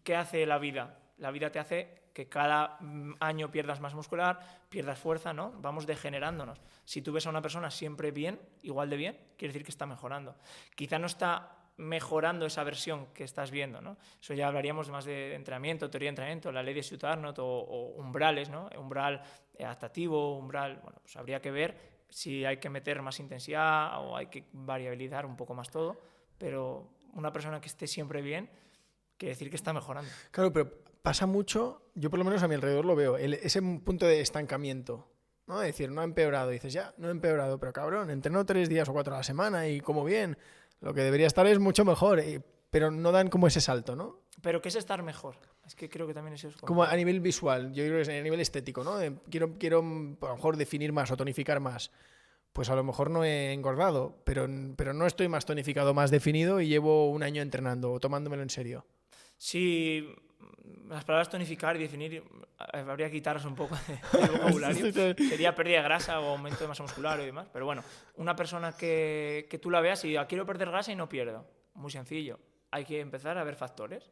B: ¿qué hace la vida? La vida te hace que cada año pierdas más muscular, pierdas fuerza, ¿no? Vamos degenerándonos. Si tú ves a una persona siempre bien, igual de bien, quiere decir que está mejorando. Quizá no está mejorando esa versión que estás viendo, ¿no? Eso ya hablaríamos más de entrenamiento, teoría de entrenamiento, la ley de Stuttgart o umbrales, ¿no? Umbral adaptativo, umbral, bueno, pues habría que ver si hay que meter más intensidad o hay que variabilizar un poco más todo, pero una persona que esté siempre bien quiere decir que está mejorando.
A: Claro, pero pasa mucho, yo por lo menos a mi alrededor lo veo, ese punto de estancamiento, ¿no? Es decir, no ha empeorado, dices, ya, no ha empeorado, pero cabrón, entreno 3 días o 4 a la semana y como bien, lo que debería estar es mucho mejor, pero no dan como ese salto, ¿no?
B: ¿Pero qué es estar mejor? Es que creo que también eso es...
A: Como a nivel visual, yo creo que es a nivel estético, ¿no? Quiero a lo mejor definir más o tonificar más. Pues a lo mejor no he engordado, pero no estoy más tonificado, más definido y llevo un año entrenando o tomándomelo en serio.
B: Sí, las palabras tonificar y definir habría que quitarlas un poco del vocabulario. Sería pérdida de grasa o aumento de masa muscular y demás. Pero bueno, una persona que tú la veas y quiero perder grasa y no pierdo. Muy sencillo. Hay que empezar a ver factores.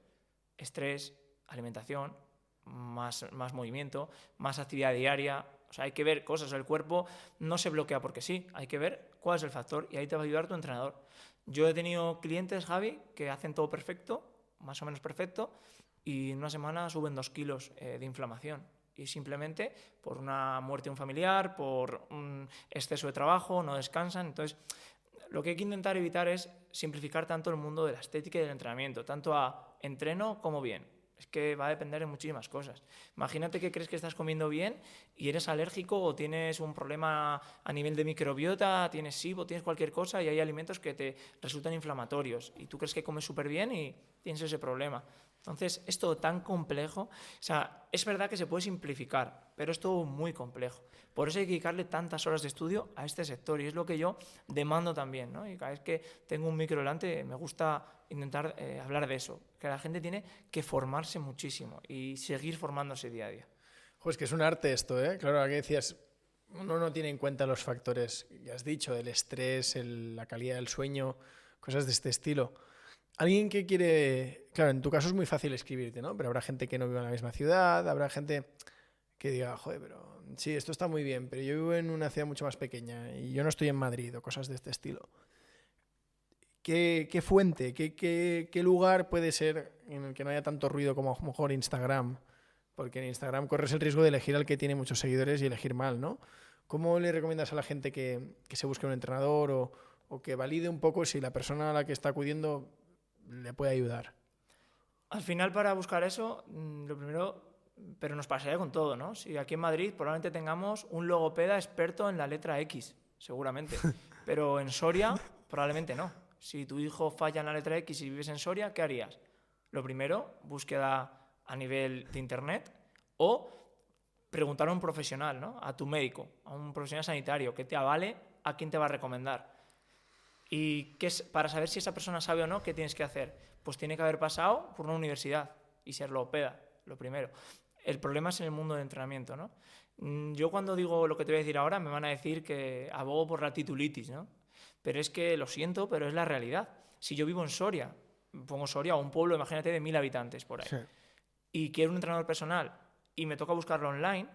B: estrés, alimentación, más movimiento, más actividad diaria. O sea, hay que ver cosas. El cuerpo no se bloquea porque sí, hay que ver cuál es el factor y ahí te va a ayudar tu entrenador. Yo he tenido clientes, Javi, que hacen todo perfecto, más o menos perfecto, y en una semana suben 2 kilos de inflamación. Y simplemente por una muerte de un familiar, por un exceso de trabajo, no descansan. Entonces, lo que hay que intentar evitar es simplificar tanto el mundo de la estética y del entrenamiento, tanto a entreno como bien. Es que va a depender de muchísimas cosas. Imagínate que crees que estás comiendo bien y eres alérgico o tienes un problema a nivel de microbiota, tienes SIBO, tienes cualquier cosa y hay alimentos que te resultan inflamatorios y tú crees que comes súper bien y tienes ese problema. Entonces, es todo tan complejo. O sea, es verdad que se puede simplificar, pero es todo muy complejo. Por eso hay que dedicarle tantas horas de estudio a este sector y es lo que yo demando también, ¿no? Y cada vez que tengo un micro delante me gusta intentar hablar de eso, que la gente tiene que formarse muchísimo y seguir formándose día a día.
A: Pues que es un arte esto, ¿eh? Claro, aquí decías, uno no tiene en cuenta los factores, ya has dicho, del estrés, la calidad del sueño, cosas de este estilo. Alguien que quiere, claro, en tu caso es muy fácil escribirte, ¿no? Pero habrá gente que no vive en la misma ciudad, habrá gente que diga, joder, pero sí, esto está muy bien, pero yo vivo en una ciudad mucho más pequeña y yo no estoy en Madrid o cosas de este estilo. ¿Qué fuente, qué lugar puede ser en el que no haya tanto ruido como a lo mejor Instagram? Porque en Instagram corres el riesgo de elegir al que tiene muchos seguidores y elegir mal, ¿no? ¿Cómo le recomiendas a la gente que se busque un entrenador o que valide un poco si la persona a la que está acudiendo le puede ayudar?
B: Al final, para buscar eso, lo primero, pero nos pasaría con todo, ¿no? Si aquí en Madrid probablemente tengamos un logopeda experto en la letra X, seguramente, pero en Soria probablemente no. Si tu hijo falla en la letra X y vives en Soria, ¿qué harías? Lo primero, búsqueda a nivel de internet o preguntar a un profesional, ¿no? A tu médico, a un profesional sanitario que te avale a quién te va a recomendar. Y para saber si esa persona sabe o no, ¿qué tienes que hacer? Pues tiene que haber pasado por una universidad y ser logopeda, lo primero. El problema es en el mundo del entrenamiento, ¿no? Yo cuando digo lo que te voy a decir ahora me van a decir que abogo por la titulitis, ¿no? Pero es que lo siento, pero es la realidad. Si yo vivo en Soria, pongo Soria o un pueblo, imagínate, de 1000 habitantes por ahí,
A: Sí.
B: y quiero un entrenador personal y me toca buscarlo online,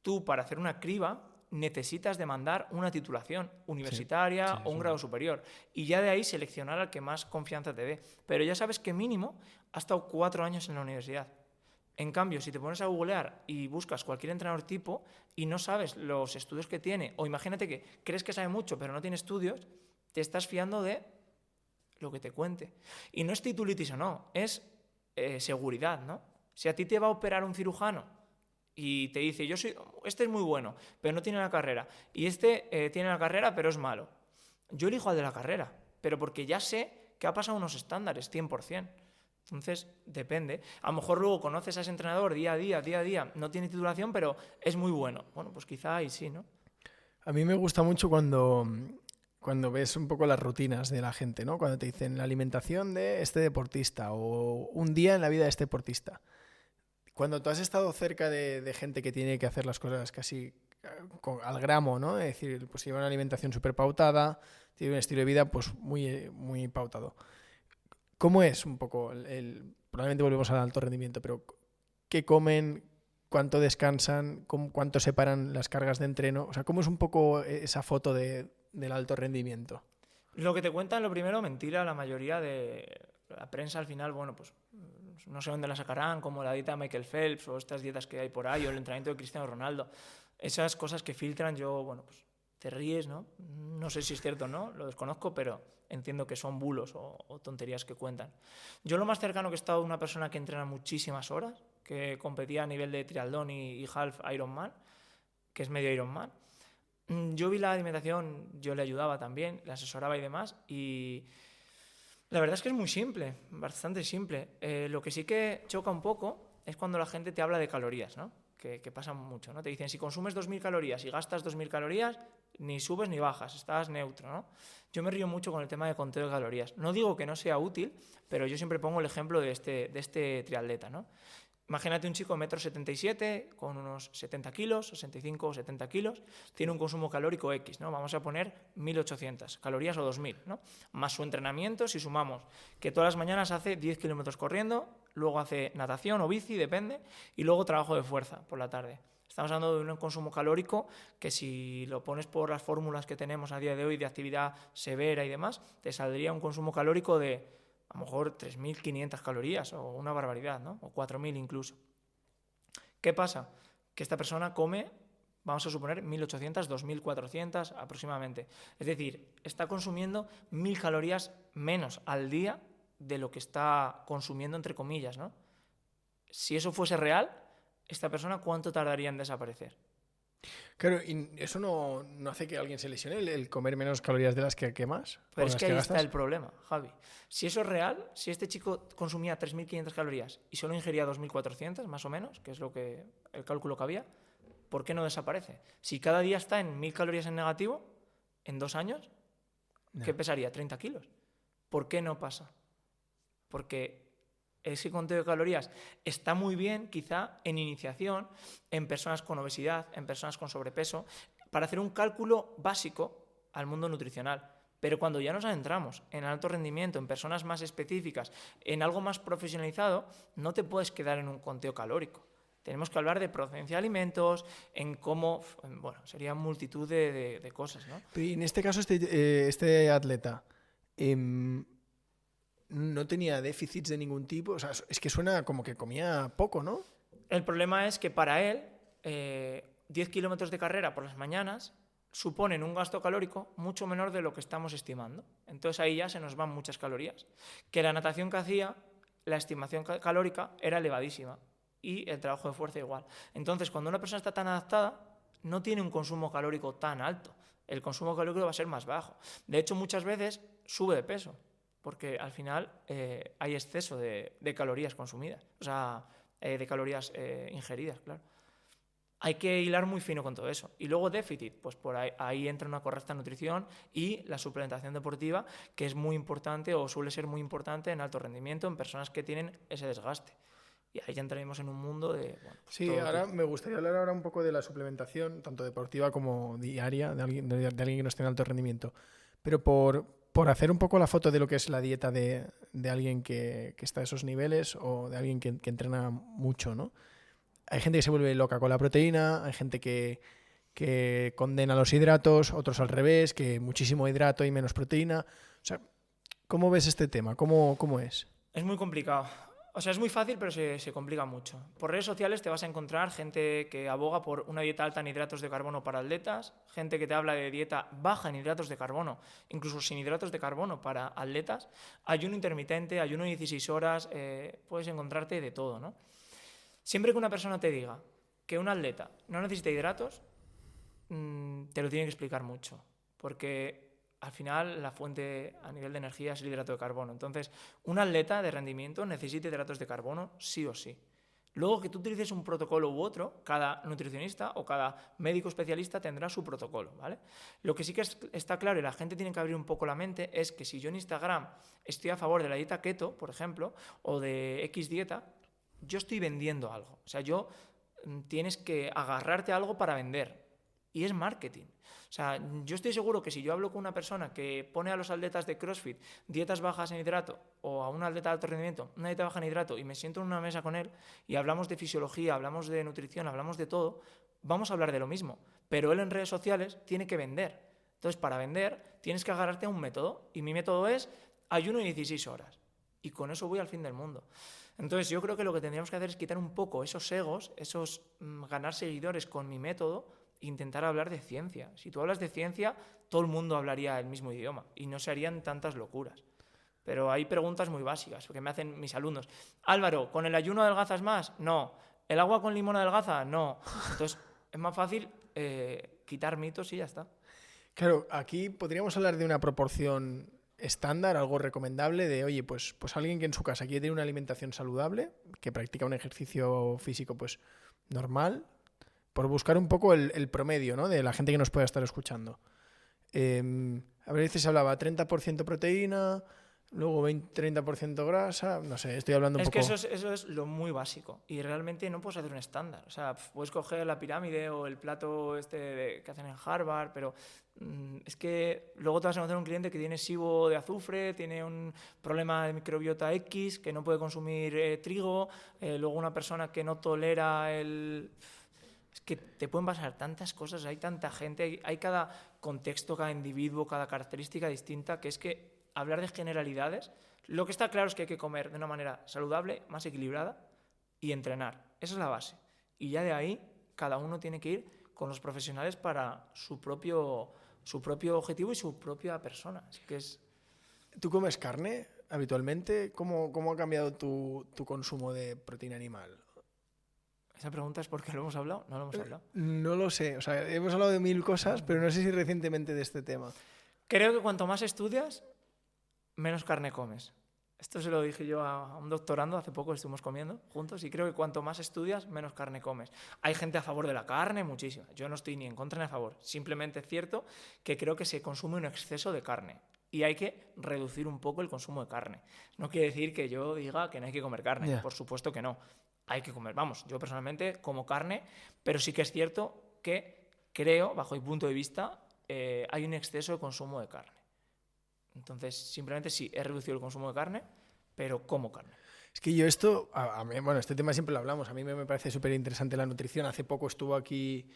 B: tú para hacer una criba necesitas demandar una titulación universitaria o un grado superior y ya de ahí seleccionar al que más confianza te dé. Pero ya sabes que mínimo ha estado 4 años en la universidad. En cambio, si te pones a googlear y buscas cualquier entrenador tipo y no sabes los estudios que tiene, o imagínate que crees que sabe mucho pero no tiene estudios, te estás fiando de lo que te cuente. Y no es titulitis o no, es seguridad, ¿no? Si a ti te va a operar un cirujano y te dice, este es muy bueno, pero no tiene la carrera, y este tiene la carrera, pero es malo, yo elijo al de la carrera, pero porque ya sé que ha pasado unos estándares, 100%. Entonces, depende. A lo mejor luego conoces a ese entrenador día a día, no tiene titulación, pero es muy bueno. Bueno, pues quizá ahí sí, ¿no?
A: A mí me gusta mucho cuando ves un poco las rutinas de la gente, ¿no? Cuando te dicen la alimentación de este deportista o un día en la vida de este deportista. Cuando tú has estado cerca de gente que tiene que hacer las cosas casi al gramo, ¿no? Es decir, pues lleva una alimentación súper pautada, tiene un estilo de vida pues muy, muy pautado. ¿Cómo es un poco probablemente volvemos al alto rendimiento, pero qué comen, cuánto descansan, cuánto separan las cargas de entreno? O sea, ¿cómo es un poco esa foto del alto rendimiento?
B: Lo que te cuentan, lo primero, mentira, la mayoría de la prensa al final, bueno, pues no sé dónde la sacarán, como la dieta de Michael Phelps o estas dietas que hay por ahí, o el entrenamiento de Cristiano Ronaldo. Esas cosas que filtran, yo, bueno, pues te ríes, ¿no? No sé si es cierto o no, lo desconozco, pero entiendo que son bulos o tonterías que cuentan. Yo lo más cercano que he estado a una persona que entrena muchísimas horas, que competía a nivel de triatlón y half Ironman, que es medio Ironman. Yo vi la alimentación, yo le ayudaba también, le asesoraba y demás, y la verdad es que es muy simple, bastante simple. Lo que sí que choca un poco es cuando la gente te habla de calorías, ¿no? Que pasa mucho, ¿no? Te dicen, si consumes 2000 calorías y gastas 2000 calorías, ni subes ni bajas, estás neutro, ¿no? Yo me río mucho con el tema de conteo de calorías. No digo que no sea útil, pero yo siempre pongo el ejemplo de este triatleta, ¿no? Imagínate un chico de 1,77 m, con unos 70 kilos, 65 o 70 kilos, tiene un consumo calórico X, ¿no? Vamos a poner 1.800 calorías o 2.000, ¿no? Más su entrenamiento, si sumamos que todas las mañanas hace 10 kilómetros corriendo, luego hace natación o bici, depende, y luego trabajo de fuerza por la tarde. Estamos hablando de un consumo calórico que, si lo pones por las fórmulas que tenemos a día de hoy de actividad severa y demás, te saldría un consumo calórico de a lo mejor 3.500 calorías o una barbaridad, ¿no? O 4.000 incluso. ¿Qué pasa? Que esta persona come, vamos a suponer, 1.800, 2.400 aproximadamente. Es decir, está consumiendo 1.000 calorías menos al día de lo que está consumiendo, entre comillas, ¿no? Si eso fuese real, esta persona, ¿cuánto tardaría en desaparecer?
A: Claro, y eso no hace que alguien se lesione, el comer menos calorías de las que quemas.
B: Pero es que ahí está el problema, Javi. Si eso es real, si este chico consumía 3.500 calorías y solo ingería 2.400, más o menos, que es el cálculo que había, ¿por qué no desaparece? Si cada día está en 1.000 calorías en negativo, en 2 años, ¿qué pesaría? 30 kilos. ¿Por qué no pasa? Porque ese conteo de calorías está muy bien, quizá, en iniciación, en personas con obesidad, en personas con sobrepeso, para hacer un cálculo básico al mundo nutricional. Pero cuando ya nos adentramos en alto rendimiento, en personas más específicas, en algo más profesionalizado, no te puedes quedar en un conteo calórico. Tenemos que hablar de procedencia de alimentos, en cómo, bueno, sería multitud de cosas, ¿no?
A: Pero en este caso, este atleta no tenía déficits de ningún tipo. O sea, es que suena como que comía poco, ¿no?
B: El problema es que para él, 10 kilómetros de carrera por las mañanas suponen un gasto calórico mucho menor de lo que estamos estimando. Entonces ahí ya se nos van muchas calorías. Que la natación que hacía, la estimación calórica era elevadísima y el trabajo de fuerza igual. Entonces, cuando una persona está tan adaptada, no tiene un consumo calórico tan alto. El consumo calórico va a ser más bajo. De hecho, muchas veces sube de peso, porque al final hay exceso de calorías consumidas, o sea, de calorías ingeridas, claro. Hay que hilar muy fino con todo eso. Y luego déficit, pues por ahí entra una correcta nutrición y la suplementación deportiva, que es muy importante o suele ser muy importante en alto rendimiento en personas que tienen ese desgaste. Y ahí ya entraremos en un mundo de... Bueno, pues
A: sí, ahora me gustaría hablar ahora un poco de la suplementación, tanto deportiva como diaria, de alguien que no esté en alto rendimiento. Pero por hacer un poco la foto de lo que es la dieta de alguien que está a esos niveles o de alguien que entrena mucho, ¿no? Hay gente que se vuelve loca con la proteína, hay gente que condena los hidratos, otros al revés, que muchísimo hidrato y menos proteína. O sea, ¿cómo ves este tema? ¿Cómo es?
B: Es muy complicado. O sea, es muy fácil, pero se complica mucho. Por redes sociales te vas a encontrar gente que aboga por una dieta alta en hidratos de carbono para atletas, gente que te habla de dieta baja en hidratos de carbono, incluso sin hidratos de carbono para atletas, ayuno intermitente, ayuno de 16 horas, puedes encontrarte de todo, ¿no? Siempre que una persona te diga que un atleta no necesita hidratos, te lo tiene que explicar mucho, porque al final la fuente a nivel de energía es el hidrato de carbono. Entonces, un atleta de rendimiento necesita hidratos de carbono sí o sí. Luego, que tú utilices un protocolo u otro, cada nutricionista o cada médico especialista tendrá su protocolo, ¿vale? Lo que sí que está claro, y la gente tiene que abrir un poco la mente, es que si yo en Instagram estoy a favor de la dieta keto, por ejemplo, o de X dieta, yo estoy vendiendo algo. O sea, tienes que agarrarte a algo para vender. Y es marketing. O sea, yo estoy seguro que si yo hablo con una persona que pone a los atletas de CrossFit dietas bajas en hidrato, o a un atleta de alto rendimiento una dieta baja en hidrato, y me siento en una mesa con él y hablamos de fisiología, hablamos de nutrición, hablamos de todo, vamos a hablar de lo mismo. Pero él en redes sociales tiene que vender. Entonces, para vender tienes que agarrarte a un método, y mi método es ayuno de 16 horas. Y con eso voy al fin del mundo. Entonces, yo creo que lo que tendríamos que hacer es quitar un poco esos egos, ganar seguidores con mi método, intentar hablar de ciencia. Si tú hablas de ciencia, todo el mundo hablaría el mismo idioma y no se harían tantas locuras. Pero hay preguntas muy básicas que me hacen mis alumnos. Álvaro, ¿con el ayuno adelgazas más? No. ¿El agua con limón adelgaza? No. Entonces, es más fácil quitar mitos y ya está.
A: Claro, aquí podríamos hablar de una proporción estándar, algo recomendable de, oye, pues alguien que en su casa quiere tener una alimentación saludable, que practica un ejercicio físico pues normal, por buscar un poco el promedio, ¿no?, de la gente que nos pueda estar escuchando. A veces se hablaba 30% proteína, luego 20-30% grasa, no sé, estoy hablando un
B: Es
A: poco...
B: que eso es lo muy básico y realmente no puedes hacer un estándar. O sea, puedes coger la pirámide o el plato que hacen en Harvard, pero es que luego te vas a encontrar un cliente que tiene SIBO de azufre, tiene un problema de microbiota X, que no puede consumir trigo, luego una persona que no tolera el... Es que te pueden pasar tantas cosas, hay tanta gente, hay cada contexto, cada individuo, cada característica distinta, que es que hablar de generalidades, lo que está claro es que hay que comer de una manera saludable, más equilibrada y entrenar. Esa es la base. Y ya de ahí cada uno tiene que ir con los profesionales para su propio objetivo y su propia persona. Así que es...
A: ¿Tú comes carne habitualmente? ¿Cómo ha cambiado tu consumo de proteína animal?
B: Esa pregunta es porque lo hemos hablado, no lo hemos hablado.
A: No lo sé, o sea, hemos hablado de 1000 cosas, pero no sé si recientemente de este tema.
B: Creo que cuanto más estudias, menos carne comes. Esto se lo dije yo a un doctorando hace poco, estuvimos comiendo juntos, y creo que cuanto más estudias, menos carne comes. Hay gente a favor de la carne, muchísima. Yo no estoy ni en contra ni a favor. Simplemente es cierto que creo que se consume un exceso de carne y hay que reducir un poco el consumo de carne. No quiere decir que yo diga que no hay que comer carne,
A: Yeah.
B: por supuesto que no. Hay que comer, vamos, yo personalmente como carne, pero sí que es cierto que creo, bajo mi punto de vista, hay un exceso de consumo de carne. Entonces, simplemente sí, he reducido el consumo de carne, pero como carne.
A: Es que yo esto, a mí, bueno, este tema siempre lo hablamos, a mí me parece súper interesante la nutrición. Hace poco estuvo aquí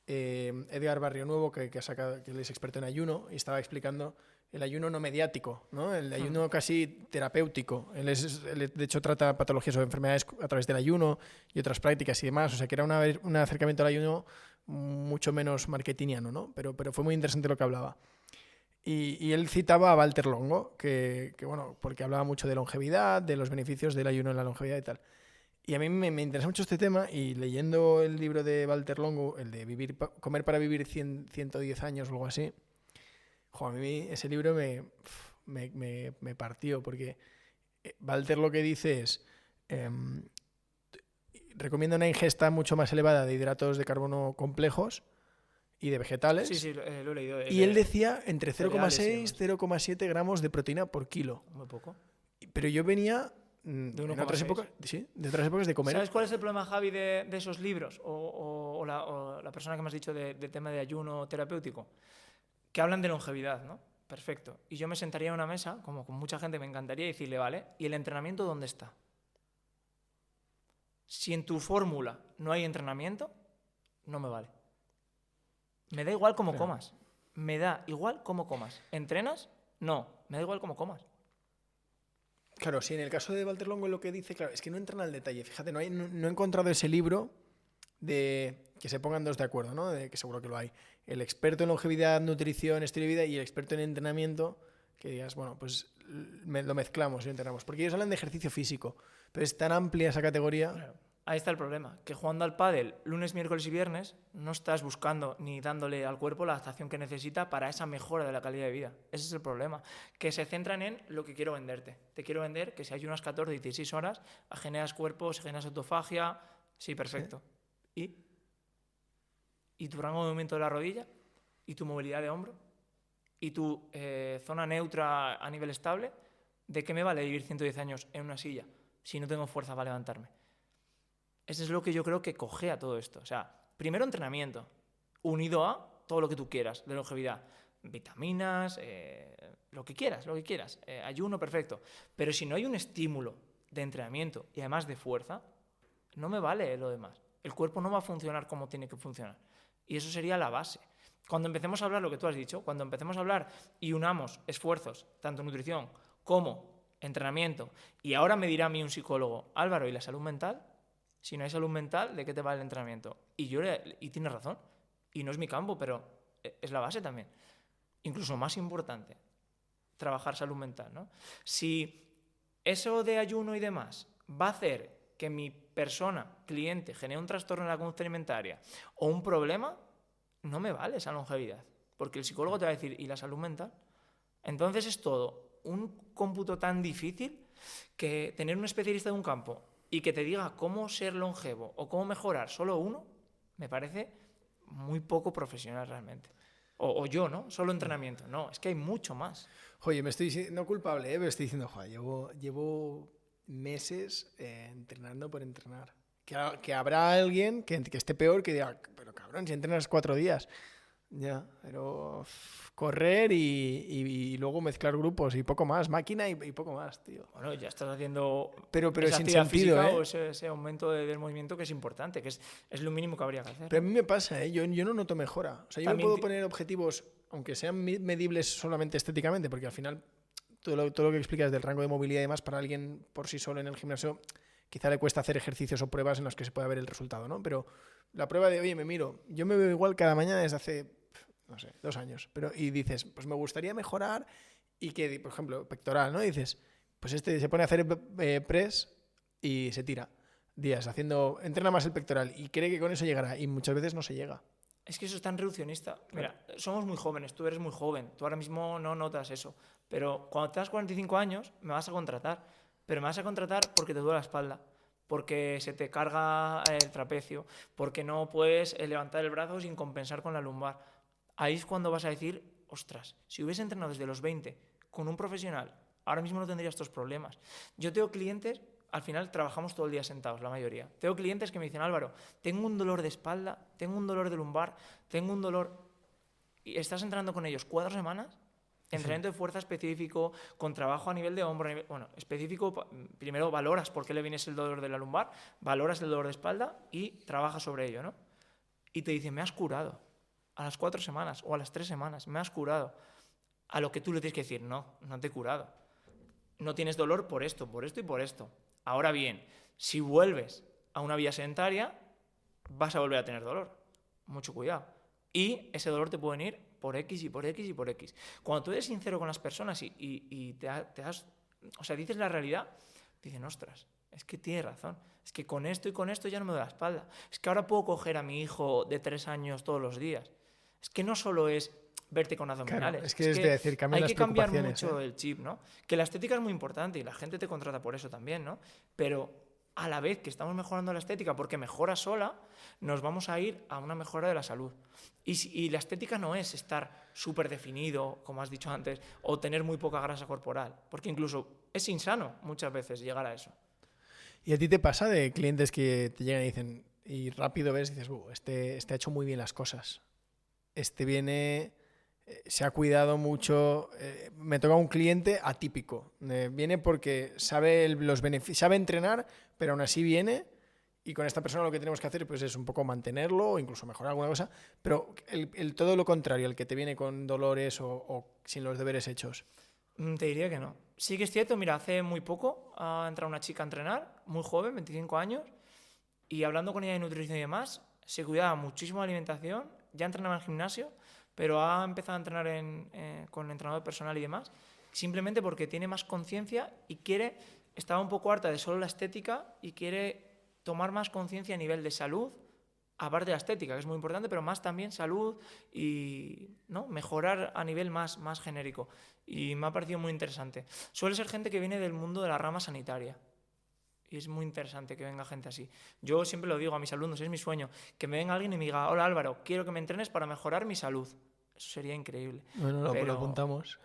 A: Edgar Barrio Nuevo, que él es experto en ayuno, y estaba explicando el ayuno no mediático, ¿no? El ayuno casi terapéutico. Él, de hecho, trata patologías o enfermedades a través del ayuno y otras prácticas y demás. O sea, que era un acercamiento al ayuno mucho menos marketingiano, ¿no? Pero fue muy interesante lo que hablaba. Y él citaba a Walter Longo, que bueno, porque hablaba mucho de longevidad, de los beneficios del ayuno en la longevidad y tal. Y a mí me interesa mucho este tema, y leyendo el libro de Walter Longo, el de Comer para vivir 110 años o algo así, a mí ese libro me partió, porque Walter lo que dice es, recomienda una ingesta mucho más elevada de hidratos de carbono complejos y de vegetales.
B: Sí, lo he leído.
A: Y él decía entre 0,6 y
B: cereales
A: 0,7 gramos de proteína por kilo.
B: Muy poco.
A: Pero yo venía
B: De
A: en otras épocas, sí, de otras épocas de comer.
B: ¿Sabes cuál es el problema, Javi, de esos libros? O la persona que me has dicho del tema de ayuno terapéutico. Que hablan de longevidad, ¿no? Perfecto. Y yo me sentaría en una mesa, como con mucha gente, me encantaría decirle, vale, ¿y el entrenamiento dónde está? Si en tu fórmula no hay entrenamiento, no me vale. Me da igual cómo comas. Me da igual cómo comas. ¿Entrenas? No. Me da igual cómo comas.
A: Claro, sí, en el caso de Walter Longo lo que dice, claro, es que no entran al detalle. Fíjate, no he encontrado ese libro de que se pongan dos de acuerdo, ¿no? De que seguro que lo hay. El experto en longevidad, nutrición, estilo de vida, y el experto en entrenamiento, que digas, bueno, pues lo mezclamos y lo entrenamos. Porque ellos hablan de ejercicio físico, pero es tan amplia esa categoría.
B: Claro. Ahí está el problema, que jugando al pádel lunes, miércoles y viernes no estás buscando ni dándole al cuerpo la adaptación que necesita para esa mejora de la calidad de vida. Ese es el problema, que se centran en lo que quiero venderte. Te quiero vender que si hay unas 14, 16 horas, generas cuerpo, generas autofagia, sí, perfecto. ¿Sí? ¿Y tu rango de movimiento de la rodilla? ¿Y tu movilidad de hombro? ¿Y tu zona neutra a nivel estable? ¿De qué me vale vivir 110 años en una silla si no tengo fuerza para levantarme? Eso es lo que yo creo que cojea todo esto. O sea, primero entrenamiento, unido a todo lo que tú quieras de longevidad. Vitaminas, lo que quieras, ayuno, perfecto. Pero si no hay un estímulo de entrenamiento y además de fuerza, no me vale lo demás. El cuerpo no va a funcionar como tiene que funcionar. Y eso sería la base. Cuando empecemos a hablar lo que tú has dicho, cuando empecemos a hablar y unamos esfuerzos, tanto nutrición como entrenamiento, y ahora me dirá a mí un psicólogo, Álvaro, ¿y la salud mental? Si no hay salud mental, ¿de qué te vale el entrenamiento? Y tienes razón. Y no es mi campo, pero es la base también. Incluso más importante, trabajar salud mental, ¿no? Si eso de ayuno y demás va a hacer que mi persona, cliente, genere un trastorno en la conducta alimentaria o un problema, no me vale esa longevidad. Porque el psicólogo te va a decir, ¿y la salud mental? Entonces es todo un cómputo tan difícil que tener un especialista de un campo y que te diga cómo ser longevo o cómo mejorar solo uno, me parece muy poco profesional realmente. o yo, ¿no? Solo entrenamiento. No, es que hay mucho más.
A: Oye, me estoy no culpable, pero estoy diciendo, joder, llevo meses entrenando por entrenar. Que habrá alguien que esté peor que diga, pero cabrón, si entrenas 4 días. Ya, pero correr y luego mezclar grupos y poco más, máquina y poco más, tío.
B: Bueno, ya estás haciendo
A: pero
B: esa
A: sin
B: actividad
A: sentido,
B: física o ese aumento del movimiento que es importante, que es lo mínimo que habría que hacer.
A: Pero a mí me pasa, yo no noto mejora. O sea, yo
B: También
A: me puedo poner objetivos, aunque sean medibles solamente estéticamente, porque al final todo lo que explicas del rango de movilidad y demás, para alguien por sí solo en el gimnasio, quizá le cuesta hacer ejercicios o pruebas en los que se pueda ver el resultado, ¿no? Pero la prueba de, oye, me miro, yo me veo igual cada mañana desde hace, no sé, 2 años. Y dices, pues me gustaría mejorar y que, por ejemplo, pectoral, ¿no? Y dices, pues se pone a hacer press y se tira días entrena más el pectoral y cree que con eso llegará y muchas veces no se llega.
B: Es que eso es tan reduccionista. Mira, somos muy jóvenes, tú eres muy joven, tú ahora mismo no notas eso, pero cuando tengas 45 años me vas a contratar, pero me vas a contratar porque te duele la espalda, porque se te carga el trapecio, porque no puedes levantar el brazo sin compensar con la lumbar. Ahí es cuando vas a decir, ostras, si hubiese entrenado desde los 20 con un profesional, ahora mismo no tendría estos problemas. Yo tengo clientes, al final trabajamos todo el día sentados, la mayoría. Tengo clientes que me dicen, Álvaro, tengo un dolor de espalda, tengo un dolor de lumbar, tengo un dolor... Y estás entrenando con ellos 4 semanas, entrenamiento de fuerza específico, con trabajo a nivel de hombro, bueno, específico, primero valoras por qué le viene el dolor de la lumbar, valoras el dolor de espalda y trabajas sobre ello, ¿no? Y te dicen, me has curado. A las 4 semanas o a las 3 semanas, me has curado. A lo que tú le tienes que decir, no te he curado. No tienes dolor por esto y por esto. Ahora bien, si vuelves a una vida sedentaria, vas a volver a tener dolor. Mucho cuidado. Y ese dolor te puede venir por X y por X y por X. Cuando tú eres sincero con las personas y dices la realidad, dicen, ostras, es que tienes razón. Es que con esto y con esto ya no me doy la espalda. Es que ahora puedo coger a mi hijo de 3 años todos los días. Es que no solo es verte con abdominales.
A: Claro, es que decir,
B: hay que cambiar mucho el chip, ¿no? Que la estética es muy importante y la gente te contrata por eso también, ¿no? Pero a la vez que estamos mejorando la estética, porque mejora sola, nos vamos a ir a una mejora de la salud. Y la estética no es estar súper definido, como has dicho antes, o tener muy poca grasa corporal, porque incluso es insano muchas veces llegar a eso.
A: ¿Y a ti te pasa de clientes que te llegan y dicen, y rápido ves y dices, este ha hecho muy bien las cosas? Este viene, se ha cuidado mucho. Me toca un cliente atípico. Viene porque sabe los beneficios, sabe entrenar, pero aún así viene. Y con esta persona lo que tenemos que hacer pues, es un poco mantenerlo o incluso mejorar alguna cosa. Pero todo lo contrario, el que te viene con dolores o sin los deberes hechos.
B: Te diría que no. Sí que es cierto, mira, hace muy poco ha entrado una chica a entrenar, muy joven, 25 años, y hablando con ella de nutrición y demás, se cuidaba muchísimo de alimentación, ya entrenaba en el gimnasio, pero ha empezado a entrenar con entrenador personal y demás, simplemente porque tiene más conciencia y estaba un poco harta de solo la estética y quiere tomar más conciencia a nivel de salud, aparte de la estética, que es muy importante, pero más también salud y ¿no? Mejorar a nivel más genérico. Y me ha parecido muy interesante. Suele ser gente que viene del mundo de la rama sanitaria. Y es muy interesante que venga gente así. Yo siempre lo digo a mis alumnos, es mi sueño, que me venga alguien y me diga, hola Álvaro, quiero que me entrenes para mejorar mi salud. Eso sería increíble.
A: Bueno, pero lo apuntamos.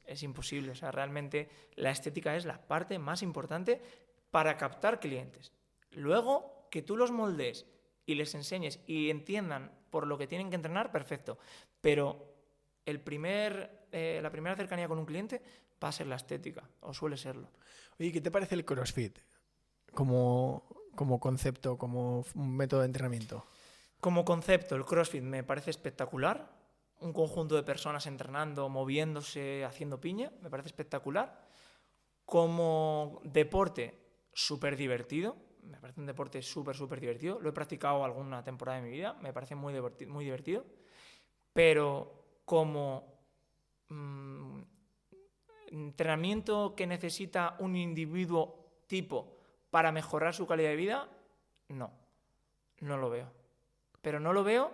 B: Es imposible. O sea, realmente la estética es la parte más importante para captar clientes. Luego, que tú los moldees y les enseñes y entiendan por lo que tienen que entrenar, perfecto. Pero la primera cercanía con un cliente va a ser la estética, o suele serlo.
A: Oye, ¿qué te parece el CrossFit como concepto, como un método de entrenamiento?
B: Como concepto, el CrossFit me parece espectacular. Un conjunto de personas entrenando, moviéndose, haciendo piña, me parece espectacular. Como deporte, súper divertido. Me parece un deporte súper divertido. Lo he practicado alguna temporada de mi vida. Me parece muy divertido. Pero como entrenamiento que necesita un individuo tipo para mejorar su calidad de vida, no lo veo. Pero no lo veo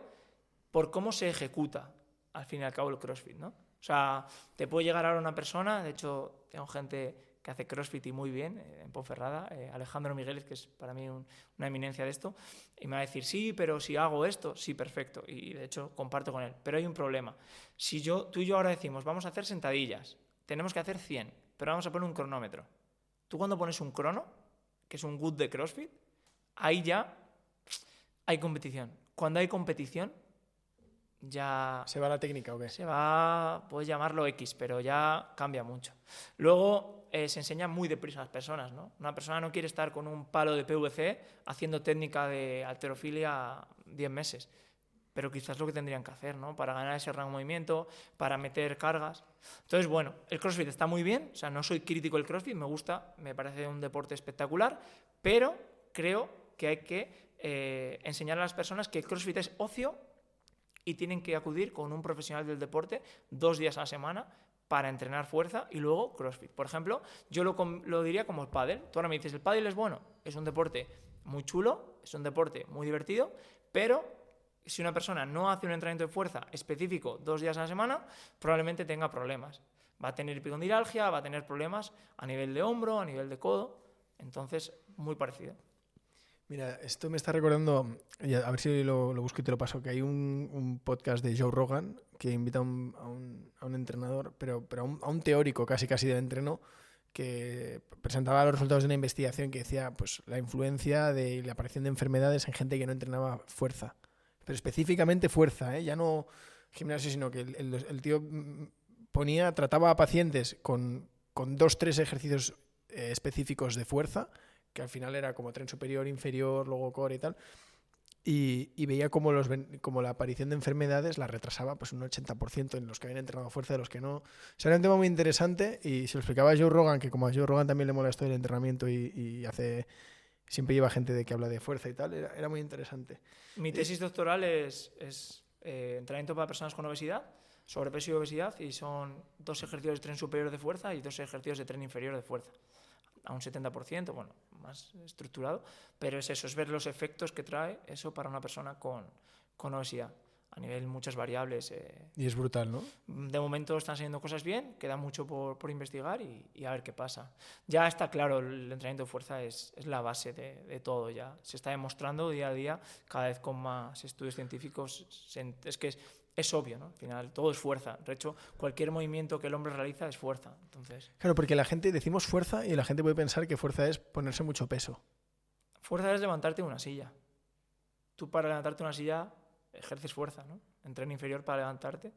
B: por cómo se ejecuta, al fin y al cabo, el CrossFit, ¿no? O sea, te puede llegar ahora una persona, de hecho, tengo gente que hace CrossFit y muy bien, en Ponferrada, Alejandro Migueles, que es para mí una eminencia de esto, y me va a decir, sí, pero si hago esto, sí, perfecto, y de hecho comparto con él. Pero hay un problema. Si tú y yo ahora decimos, vamos a hacer sentadillas, tenemos que hacer 100, pero vamos a poner un cronómetro. Tú cuando pones un crono, que es un good de CrossFit, ahí ya hay competición. Cuando hay competición, ya...
A: ¿Se va la técnica o qué?
B: Se va, puedes llamarlo X, pero ya cambia mucho. Luego se enseña muy deprisa a las personas, ¿no? Una persona no quiere estar con un palo de PVC haciendo técnica de halterofilia 10 meses, pero quizás lo que tendrían que hacer, ¿no? Para ganar ese rango de movimiento, para meter cargas. Entonces, bueno, el CrossFit está muy bien, o sea, no soy crítico del CrossFit, me gusta, me parece un deporte espectacular, pero creo que hay que enseñar a las personas que el CrossFit es ocio y tienen que acudir con un profesional del deporte 2 días a la semana para entrenar fuerza y luego CrossFit. Por ejemplo, yo lo diría como el pádel. Tú ahora me dices, ¿el pádel es bueno? Es un deporte muy chulo, es un deporte muy divertido, pero si una persona no hace un entrenamiento de fuerza específico 2 días a la semana, probablemente tenga problemas. Va a tener epicondilalgia, va a tener problemas a nivel de hombro, a nivel de codo. Entonces, muy parecido.
A: Mira, esto me está recordando, a ver si lo busco y te lo paso, que hay un podcast de Joe Rogan que invita a un entrenador, pero a un teórico casi del entreno, que presentaba los resultados de una investigación que decía pues la influencia de la aparición de enfermedades en gente que no entrenaba fuerza. Pero específicamente fuerza, ya no gimnasio, sino que el tío trataba a pacientes con 2-3 ejercicios específicos de fuerza, que al final era como tren superior, inferior, luego core y tal, y veía como la aparición de enfermedades la retrasaba pues un 80% en los que habían entrenado fuerza, de los que no. O sea, era un tema muy interesante y se lo explicaba a Joe Rogan, que como a Joe Rogan también le mola esto del entrenamiento y siempre lleva gente de que habla de fuerza y tal, era muy interesante.
B: Mi tesis doctoral es entrenamiento para personas con obesidad, sobrepeso y obesidad, y son 2 ejercicios de tren superior de fuerza y 2 ejercicios de tren inferior de fuerza. A un 70%, bueno, más estructurado, pero es eso, es ver los efectos que trae eso para una persona con obesidad, a nivel muchas variables.
A: Y es brutal, ¿no?
B: De momento están saliendo cosas bien, queda mucho por investigar y a ver qué pasa. Ya está claro, el entrenamiento de fuerza es la base de todo ya. Se está demostrando día a día, cada vez con más estudios científicos, es que es obvio, ¿no? Al final todo es fuerza. De hecho, cualquier movimiento que el hombre realiza es fuerza. Entonces,
A: claro, porque la gente decimos fuerza y la gente puede pensar que fuerza es ponerse mucho peso.
B: Fuerza es levantarte de una silla. Tú para levantarte de una silla ejerces fuerza, ¿no? Entreno inferior para levantarte.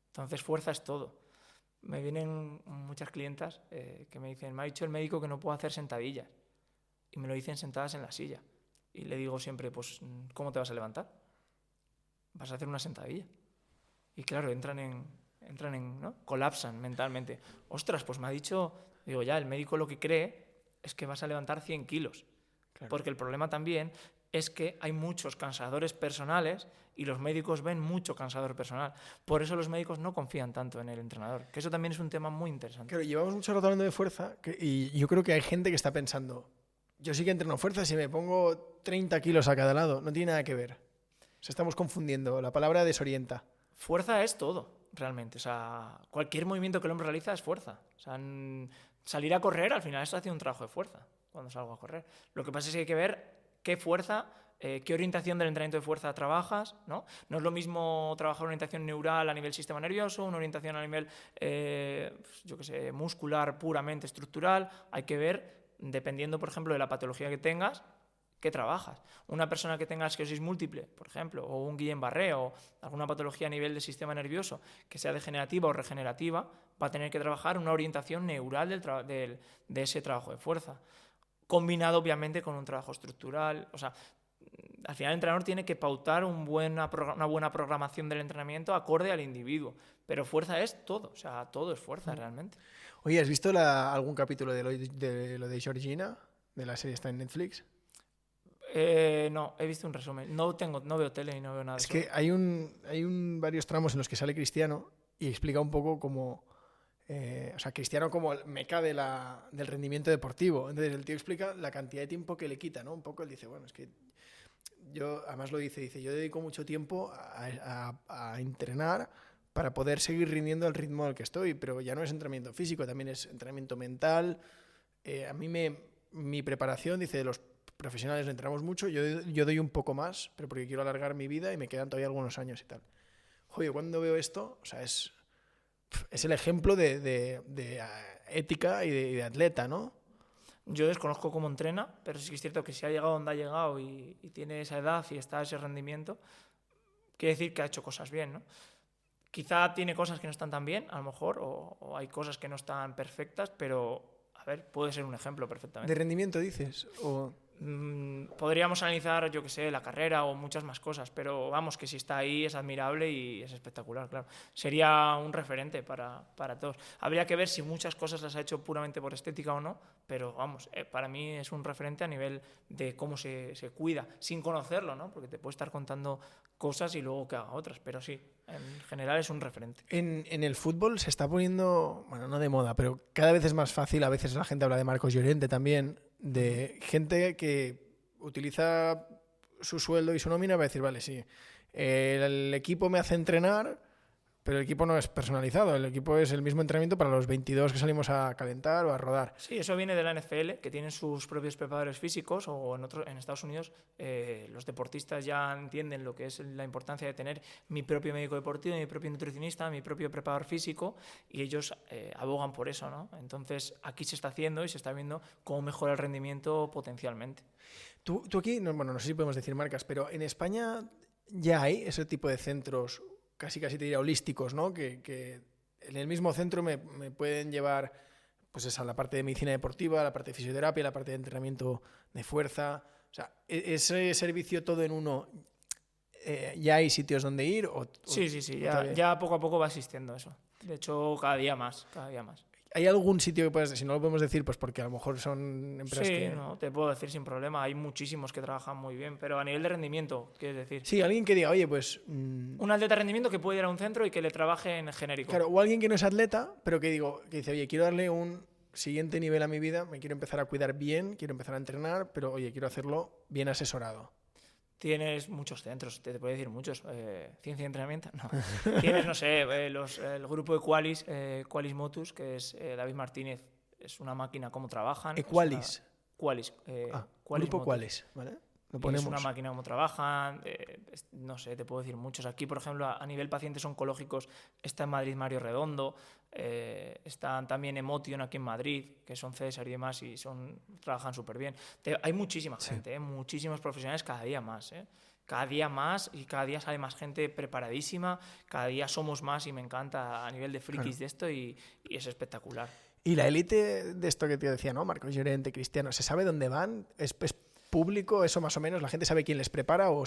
B: Entonces fuerza es todo. Me vienen muchas clientas que me dicen, me ha dicho el médico que no puedo hacer sentadillas. Y me lo dicen sentadas en la silla. Y le digo siempre, pues, ¿cómo te vas a levantar? Vas a hacer una sentadilla. Y claro, entran en ¿no? Colapsan mentalmente. Ostras, pues me ha dicho, digo ya, el médico lo que cree es que vas a levantar 100 kilos. Claro. Porque el problema también es que hay muchos cansadores personales y los médicos ven mucho cansador personal. Por eso los médicos no confían tanto en el entrenador, que eso también es un tema muy interesante.
A: Claro, llevamos mucho rato hablando de fuerza y yo creo que hay gente que está pensando, yo sí que entreno fuerza si me pongo 30 kilos a cada lado, no tiene nada que ver. O sea, estamos confundiendo, la palabra desorienta.
B: Fuerza es todo, realmente. O sea, cualquier movimiento que el hombre realiza es fuerza. O sea, salir a correr, al final está haciendo un trabajo de fuerza cuando salgo a correr. Lo que pasa es que hay que ver qué fuerza, qué orientación del entrenamiento de fuerza trabajas, ¿no? No es lo mismo trabajar una orientación neural a nivel sistema nervioso, una orientación a nivel, yo qué sé, muscular puramente estructural. Hay que ver, dependiendo, por ejemplo, de la patología que tengas, ¿qué trabajas? Una persona que tenga esclerosis múltiple, por ejemplo, o un Guillain-Barré o alguna patología a nivel del sistema nervioso que sea degenerativa o regenerativa, va a tener que trabajar una orientación neural de ese trabajo de fuerza, combinado obviamente con un trabajo estructural. O sea, al final el entrenador tiene que pautar una buena programación del entrenamiento acorde al individuo, pero fuerza es todo, o sea, todo es fuerza realmente.
A: Oye, ¿has visto algún capítulo de lo de Georgina, de la serie está en Netflix?
B: No, he visto un resumen. No veo tele y no veo nada.
A: Es que hay varios tramos en los que sale Cristiano y explica un poco cómo... o sea, Cristiano como el meca del rendimiento deportivo. Entonces el tío explica la cantidad de tiempo que le quita, ¿no? Un poco él dice, bueno, es que yo, además lo dice, yo dedico mucho tiempo a entrenar para poder seguir rindiendo al ritmo al que estoy, pero ya no es entrenamiento físico, también es entrenamiento mental. a mí mi preparación, dice, los profesionales entrenamos mucho, yo doy un poco más, pero porque quiero alargar mi vida y me quedan todavía algunos años y tal. Joder, cuando veo esto, o sea, es el ejemplo de ética y de atleta, ¿no?
B: Yo desconozco cómo entrena, pero sí que es cierto que si ha llegado donde ha llegado y tiene esa edad y está a ese rendimiento, quiere decir que ha hecho cosas bien, ¿no? Quizá tiene cosas que no están tan bien, a lo mejor, o hay cosas que no están perfectas, pero, a ver, puede ser un ejemplo perfectamente.
A: ¿De rendimiento dices? O...
B: Podríamos analizar, yo que sé, la carrera o muchas más cosas, pero vamos, que si está ahí es admirable y es espectacular, claro. Sería un referente para todos. Habría que ver si muchas cosas las ha hecho puramente por estética o no, pero vamos, para mí es un referente a nivel de cómo se cuida, sin conocerlo, ¿no? Porque te puede estar contando cosas y luego que haga otras, pero sí, en general es un referente.
A: En el fútbol se está poniendo, bueno, no de moda, pero cada vez es más fácil, a veces la gente habla de Marcos Llorente también, de gente que utiliza su sueldo y su nómina para decir, vale, sí, el equipo me hace entrenar, pero el equipo no es personalizado, el equipo es el mismo entrenamiento para los 22 que salimos a calentar o a rodar.
B: Sí, eso viene de la NFL, que tienen sus propios preparadores físicos, o en Estados Unidos los deportistas ya entienden lo que es la importancia de tener mi propio médico deportivo, mi propio nutricionista, mi propio preparador físico, y ellos abogan por eso, ¿no? Entonces aquí se está haciendo y se está viendo cómo mejora el rendimiento potencialmente.
A: Tú aquí, bueno, no sé si podemos decir marcas, pero en España ya hay ese tipo de centros casi te diría holísticos, ¿no? Que en el mismo centro me pueden llevar pues a la parte de medicina deportiva, la parte de fisioterapia, la parte de entrenamiento de fuerza. O sea, ese servicio todo en uno, ¿ya hay sitios donde ir?
B: Sí, ya poco a poco va existiendo eso. De hecho, cada día más.
A: ¿Hay algún sitio que puedas, si no lo podemos decir, pues porque a lo mejor son empresas
B: que... Sí, no, te puedo decir sin problema. Hay muchísimos que trabajan muy bien, pero a nivel de rendimiento, ¿quieres decir?
A: Sí, alguien que diga, oye, pues...
B: Un atleta de rendimiento que puede ir a un centro y que le trabaje en genérico.
A: Claro, o alguien que no es atleta, pero que dice, oye, quiero darle un siguiente nivel a mi vida, me quiero empezar a cuidar bien, quiero empezar a entrenar, pero oye, quiero hacerlo bien asesorado.
B: Tienes muchos centros, te puedo decir muchos. Ciencia y entrenamiento, no. Tienes, no sé, el grupo de Qualis Motus, que es David Martínez, es una máquina, cómo trabajan.
A: ¿Qualis?
B: Qualis.
A: Grupo Qualis, ¿vale? Lo ponemos.
B: Es una máquina, cómo trabajan, no sé, te puedo decir muchos. Aquí, por ejemplo, a nivel pacientes oncológicos, está en Madrid Mario Redondo, están también Emotion aquí en Madrid, que son César y demás, y trabajan súper bien. Hay muchísima gente, muchísimos profesionales cada día más. Cada día más y cada día sale más gente preparadísima, cada día somos más y me encanta a nivel de frikis de esto y es espectacular.
A: Y la élite de esto que te decía, ¿no? Marcos Llorente, Cristiano, ¿se sabe dónde van? ¿Es público eso más o menos? ¿La gente sabe quién les prepara o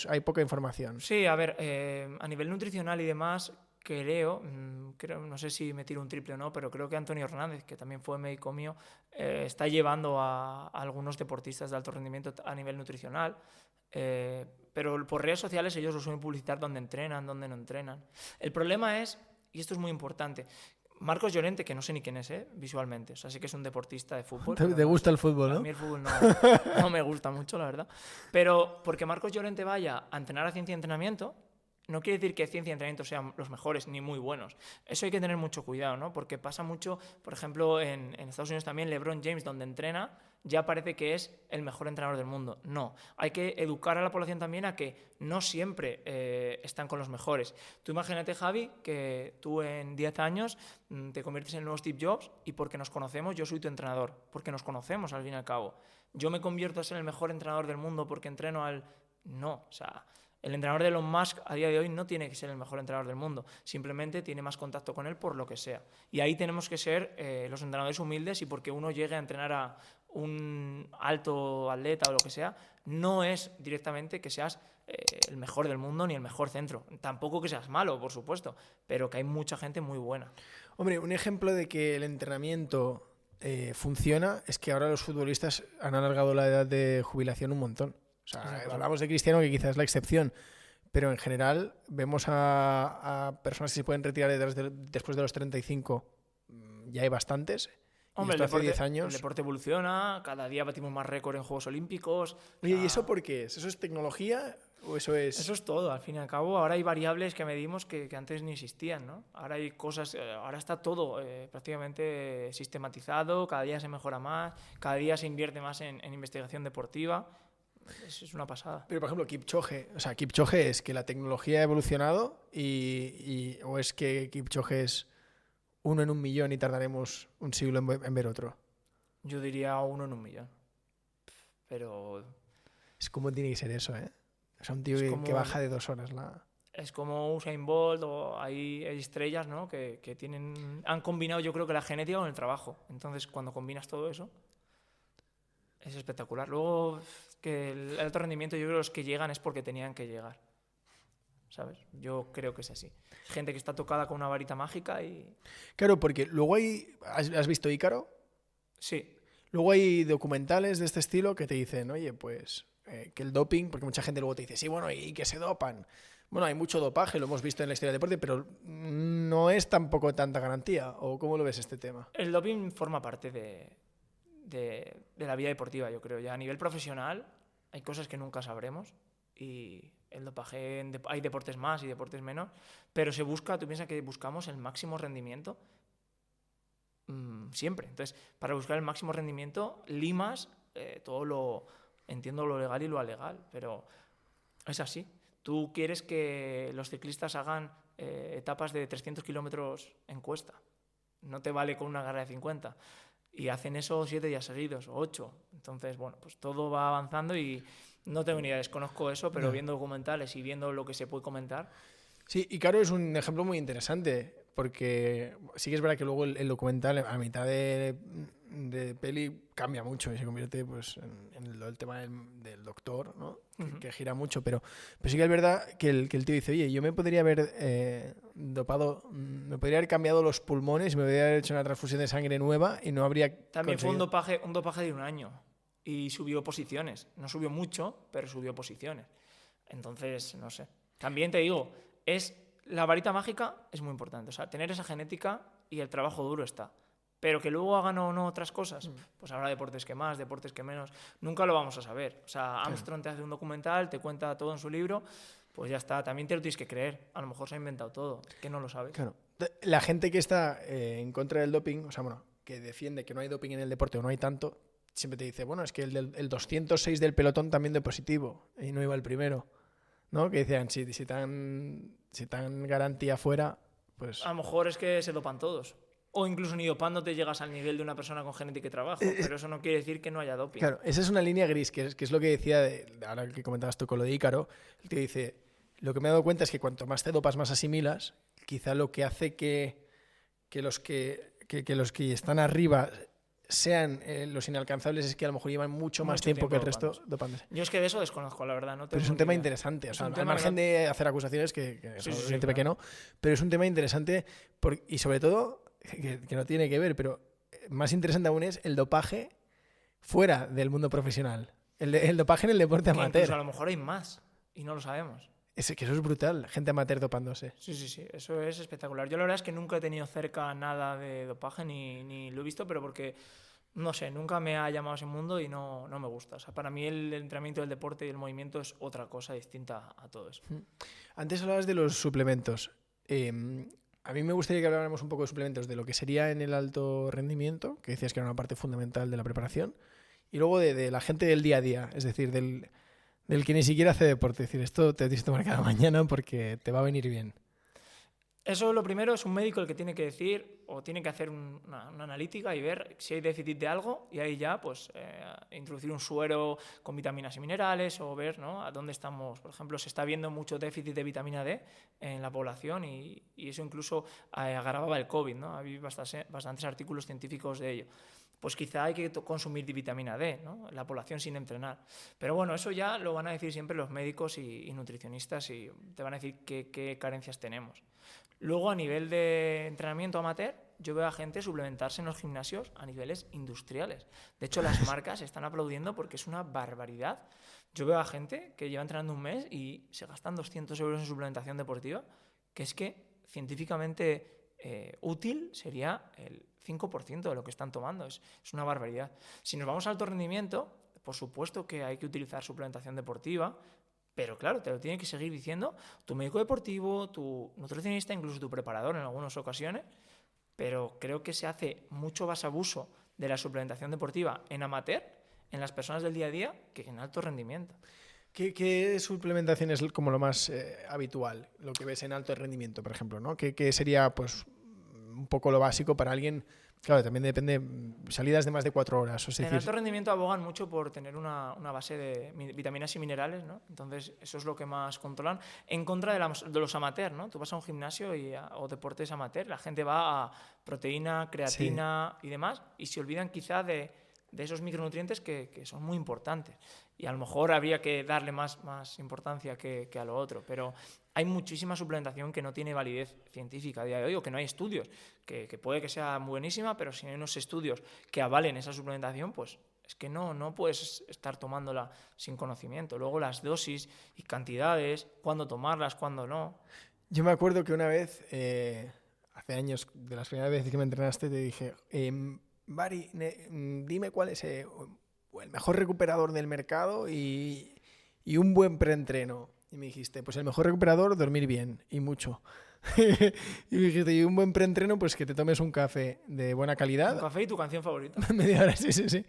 A: hay poca información?
B: Sí, a ver, a nivel nutricional y demás, creo, no sé si me tiro un triple o no, pero creo que Antonio Hernández, que también fue médico mío, está llevando a algunos deportistas de alto rendimiento a nivel nutricional. Pero por redes sociales ellos lo suelen publicitar dónde entrenan, dónde no entrenan. El problema es, y esto es muy importante, Marcos Llorente, que no sé ni quién es, visualmente. O sea, sé que es un deportista de fútbol.
A: ¿Te gusta el fútbol, no?
B: A mí el fútbol no me gusta mucho, la verdad. Pero porque Marcos Llorente vaya a entrenar a ciencia y entrenamiento, no quiere decir que ciencia y entrenamiento sean los mejores ni muy buenos. Eso hay que tener mucho cuidado, ¿no? Porque pasa mucho, por ejemplo, en Estados Unidos también, LeBron James, donde entrena, ya parece que es el mejor entrenador del mundo. No, hay que educar a la población también a que no siempre están con los mejores. Tú imagínate, Javi, que tú en 10 años te conviertes en el nuevo Steve Jobs y porque nos conocemos, yo soy tu entrenador, porque nos conocemos al fin y al cabo. Yo me convierto en el mejor entrenador del mundo porque entreno al... No, o sea... El entrenador de Elon Musk a día de hoy no tiene que ser el mejor entrenador del mundo, simplemente tiene más contacto con él por lo que sea. Y ahí tenemos que ser los entrenadores humildes y porque uno llegue a entrenar a un alto atleta o lo que sea, no es directamente que seas el mejor del mundo ni el mejor centro. Tampoco que seas malo, por supuesto, pero que hay mucha gente muy buena.
A: Hombre, un ejemplo de que el entrenamiento funciona es que ahora los futbolistas han alargado la edad de jubilación un montón. O sea, hablamos de Cristiano, que quizás es la excepción, pero en general vemos a personas que se pueden retirar después de los 35, ya hay bastantes.
B: Hombre,
A: hace 10 años.
B: El deporte evoluciona, cada día batimos más récord en Juegos Olímpicos.
A: Oye, ¿y eso por qué es? ¿Eso es tecnología? ¿O eso es...?
B: Eso es todo, al fin y al cabo. Ahora hay variables que medimos que antes ni existían, ¿no? Ahora hay cosas, ahora está todo prácticamente sistematizado, cada día se mejora más, cada día se invierte más en investigación deportiva. Es una pasada.
A: Pero, por ejemplo, Kipchoge es que la tecnología ha evolucionado o es que Kipchoge es 1 en 1.000.000 y tardaremos un siglo en ver otro.
B: Yo diría 1 en 1.000.000. Pero...
A: Es como tiene que ser eso, ¿eh? O sea, un tío que baja de 2 horas la...
B: Es como Usain Bolt o hay estrellas, ¿no? que han combinado, yo creo que la genética con el trabajo. Entonces, cuando combinas todo eso, es espectacular. Luego, que el alto rendimiento, yo creo que los que llegan es porque tenían que llegar. ¿Sabes? Yo creo que es así. Gente que está tocada con una varita mágica y...
A: Claro, porque luego hay... ¿Has visto Ícaro?
B: Sí.
A: Luego hay documentales de este estilo que te dicen, oye, pues que el doping, porque mucha gente luego te dice, sí, bueno, y que se dopan. Bueno, hay mucho dopaje, lo hemos visto en la historia del deporte, pero no es tampoco tanta garantía. ¿O cómo lo ves este tema?
B: El doping forma parte de la vida deportiva, yo creo. Ya a nivel profesional hay cosas que nunca sabremos y el dopaje, hay deportes más y deportes menos, pero se busca, tú piensas que buscamos el máximo rendimiento siempre. Entonces, para buscar el máximo rendimiento, limas entiendo lo legal y lo alegal, pero es así. Tú quieres que los ciclistas hagan etapas de 300 kilómetros en cuesta. No te vale con una carrera de 50. Y hacen eso 7 días seguidos o 8. Entonces, bueno, pues todo va avanzando y no tengo ni idea, desconozco eso, pero viendo documentales y viendo lo que se puede comentar.
A: Sí, y claro, es un ejemplo muy interesante, porque sí que es verdad que luego el documental a mitad de peli cambia mucho y se convierte pues, en el tema del doctor, ¿no? Que gira mucho, pero sí que es verdad que el tío dice, oye, yo me podría haber dopado, me podría haber cambiado los pulmones y me podría haber hecho una transfusión de sangre nueva y no habría
B: También
A: conseguido...
B: fue un dopaje de 1 año y subió posiciones. No subió mucho, pero subió posiciones. Entonces, no sé. También te digo, la varita mágica es muy importante. O sea, tener esa genética y el trabajo duro está. Pero que luego hagan o no otras cosas, pues habrá deportes que más, deportes que menos. Nunca lo vamos a saber. O sea, Armstrong te hace un documental, te cuenta todo en su libro, pues ya está. También te lo tienes que creer. A lo mejor se ha inventado todo, que no lo sabes.
A: Claro. La gente que está en contra del doping, o sea, bueno, que defiende que no hay doping en el deporte o no hay tanto, siempre te dice, bueno, es que el 206 del pelotón también dio positivo y no iba el primero. ¿No? Que decían, si tan garantía fuera, pues...
B: A lo mejor es que se dopan todos. O incluso ni dopándote llegas al nivel de una persona con genética y trabajo. Pero eso no quiere decir que no haya doping.
A: Claro, esa es una línea gris, que es lo que decía, ahora que comentabas tú con lo de Ícaro, el tío dice, lo que me he dado cuenta es que cuanto más te dopas, más asimilas. Quizá lo que hace que los que están arriba sean los inalcanzables es que a lo mejor llevan mucho más tiempo que el resto dopándose.
B: Yo es que de eso desconozco, la verdad. No
A: pero es un tema interesante, o sea, al margen de hacer acusaciones, que
B: claro.
A: que no, pero es un tema interesante y sobre todo, que no tiene que ver, pero más interesante aún es el dopaje fuera del mundo profesional, el dopaje en el deporte amateur.
B: Incluso a lo mejor hay más y no lo sabemos.
A: Que eso es brutal, gente amateur dopándose.
B: Sí, eso es espectacular. Yo la verdad es que nunca he tenido cerca nada de dopaje ni lo he visto, pero porque, no sé, nunca me ha llamado ese mundo y no me gusta. O sea, para mí el entrenamiento del deporte y el movimiento es otra cosa distinta a todo eso.
A: Antes hablabas de los suplementos. A mí me gustaría que habláramos un poco de suplementos, de lo que sería en el alto rendimiento, que decías que era una parte fundamental de la preparación, y luego de la gente del día a día, es decir, del que ni siquiera hace deporte. Es decir, esto te tienes que tomar cada mañana porque te va a venir bien.
B: Eso lo primero es un médico el que tiene que decir o tiene que hacer una analítica y ver si hay déficit de algo y ahí ya pues introducir un suero con vitaminas y minerales o ver, ¿no?, a dónde estamos. Por ejemplo, se está viendo mucho déficit de vitamina D en la población y eso incluso agravaba el COVID, ¿no? Había bastantes artículos científicos de ello. Pues quizá hay que consumir vitamina D, ¿no?, la población sin entrenar. Pero bueno, eso ya lo van a decir siempre los médicos y nutricionistas y te van a decir qué carencias tenemos. Luego, a nivel de entrenamiento amateur, yo veo a gente suplementarse en los gimnasios a niveles industriales. De hecho, las marcas están aplaudiendo porque es una barbaridad. Yo veo a gente que lleva entrenando un mes y se gastan 200 euros en suplementación deportiva, que es que científicamente útil sería el 5% de lo que están tomando. Es una barbaridad. Si nos vamos al alto rendimiento, por supuesto que hay que utilizar suplementación deportiva, Pero claro, te lo tiene que seguir diciendo tu médico deportivo, tu nutricionista, incluso tu preparador en algunas ocasiones. Pero creo que se hace mucho más abuso de la suplementación deportiva en amateur, en las personas del día a día, que en alto rendimiento.
A: ¿Qué suplementación es como lo más habitual, lo que ves en alto rendimiento, por ejemplo, ¿no? ¿Qué sería pues un poco lo básico para alguien? Claro, también depende, salidas de más de 4 horas. Es
B: En
A: decir,
B: alto rendimiento abogan mucho por tener una base de vitaminas y minerales, ¿no? Entonces, eso es lo que más controlan. En contra de los amateurs, ¿no? Tú vas a un gimnasio o deportes amateur, la gente va a proteína, creatina y demás, y se olvidan quizá de esos micronutrientes que son muy importantes. Y a lo mejor habría que darle más importancia que a lo otro, pero hay muchísima suplementación que no tiene validez científica a día de hoy, o que no hay estudios, que puede que sea buenísima, pero si no hay unos estudios que avalen esa suplementación, pues es que no puedes estar tomándola sin conocimiento. Luego las dosis y cantidades, cuándo tomarlas, cuándo no.
A: yo me acuerdo que una vez, hace años, de las primeras veces que me entrenaste, te dije, Bari, dime cuál es el mejor recuperador del mercado y un buen preentreno. Y me dijiste, pues el mejor recuperador, dormir bien y mucho. Y me dijiste, y un buen preentreno, pues que te tomes un café de buena calidad.
B: Un café y tu canción favorita.
A: Media hora, sí.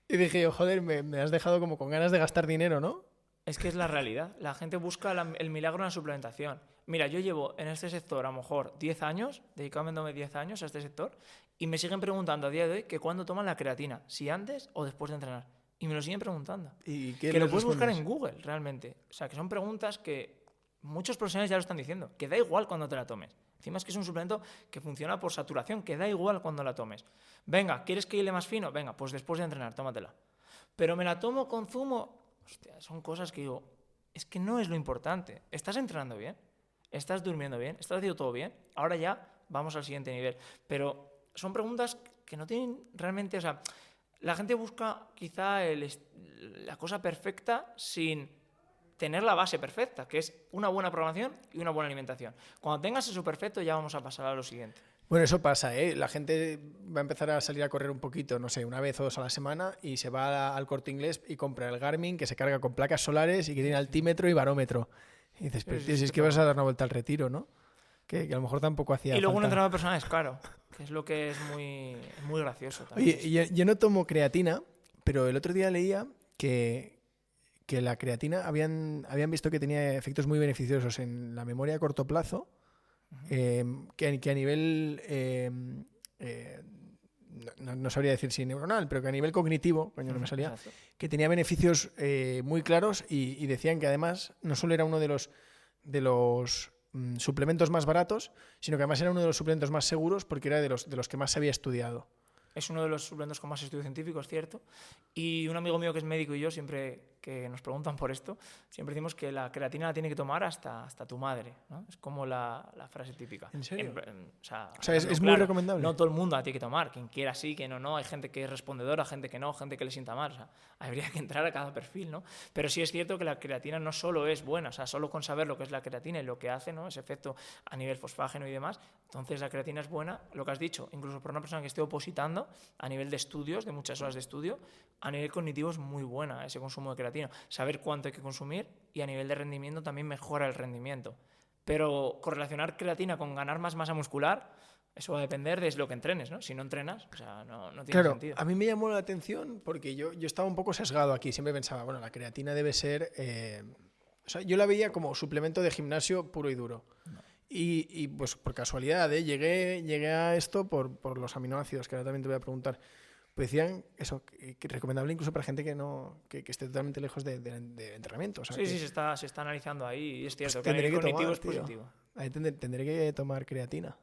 A: Y dije yo, joder, me has dejado como con ganas de gastar dinero, ¿no?
B: Es que es la realidad. La gente busca el milagro en la suplementación. Mira, yo llevo en este sector a lo mejor 10 años, dedicándome 10 años a este sector, y me siguen preguntando a día de hoy que cuándo toman la creatina, si antes o después de entrenar. Y me lo siguen preguntando.
A: ¿Y qué
B: que lo
A: les
B: puedes buscar
A: respondes?
B: en Google, realmente. O sea, que son preguntas que muchos profesionales ya lo están diciendo, que da igual cuando te la tomes. Encima es que es un suplemento que funciona por saturación, que da igual cuando la tomes. Venga, ¿quieres que hile más fino? Venga, pues después de entrenar, tómatela. Pero me la tomo con zumo. Hostia, son cosas que digo, es que no es lo importante. ¿Estás entrenando bien? ¿Estás durmiendo bien? ¿Estás haciendo todo bien? Ahora ya vamos al siguiente nivel. Pero son preguntas que no tienen realmente... O sea, la gente busca quizá la cosa perfecta sin tener la base perfecta, que es una buena programación y una buena alimentación. Cuando tengas eso perfecto ya vamos a pasar a lo siguiente.
A: Bueno, eso pasa, ¿eh? La gente va a empezar a salir a correr un poquito, no sé, una vez o dos a la semana y se va al Corte Inglés y compra el Garmin que se carga con placas solares y que tiene altímetro y barómetro. Y dices, pero tío, si es que vas a dar una vuelta al retiro, ¿no? Que a lo mejor tampoco hacía
B: Y luego un
A: falta.
B: entrenador personal es caro, que es lo que es muy gracioso también.
A: Oye, yo no tomo creatina, pero el otro día leía que la creatina habían visto que tenía efectos muy beneficiosos en la memoria a corto plazo, que a nivel, no sabría decir si neuronal, pero que a nivel cognitivo, coño, no me salía,
B: Exacto.
A: que tenía beneficios muy claros y decían que además no solo era uno de los suplementos más baratos, sino que además era uno de los suplementos más seguros porque era de los que más se había estudiado.
B: Es uno de los suplementos con más estudio científico, es cierto. Y un amigo mío que es médico y yo, siempre que nos preguntan por esto, siempre decimos que la creatina la tiene que tomar hasta tu madre, ¿no? Es como la frase típica.
A: ¿En serio?
B: O sea,
A: Es muy recomendable.
B: No todo el mundo la tiene que tomar. Quien quiera sí, quien no. Hay gente que es respondedora, gente que no, gente que le sienta mal. O sea, habría que entrar a cada perfil, ¿no? Pero sí es cierto que la creatina no solo es buena, o sea, solo con saber lo que es la creatina y lo que hace, ¿no? Ese efecto a nivel fosfágeno y demás. Entonces la creatina es buena, lo que has dicho, incluso por una persona que esté opositando, a nivel de estudios, de muchas horas de estudio, a nivel cognitivo es muy buena ese consumo de creatina. Saber cuánto hay que consumir y a nivel de rendimiento también mejora el rendimiento. Pero correlacionar creatina con ganar más masa muscular, eso va a depender de lo que entrenes, ¿no? Si no entrenas, o sea, no tiene
A: Claro,
B: sentido.
A: a mí me llamó la atención porque yo estaba un poco sesgado aquí. Siempre pensaba, bueno, la creatina debe ser... o sea, yo la veía como suplemento de gimnasio puro y duro.
B: No.
A: Y pues por casualidad, llegué a esto por los aminoácidos, que ahora también te voy a preguntar. Pues decían eso, que recomendable incluso para gente que esté totalmente lejos de entrenamiento. O sea,
B: Sí,
A: que,
B: sí, se está analizando ahí y es cierto
A: pues
B: que a
A: tendré
B: nivel
A: que
B: cognitivo
A: tomar,
B: es
A: tío.
B: positivo.
A: Ahí tendré que tomar creatina.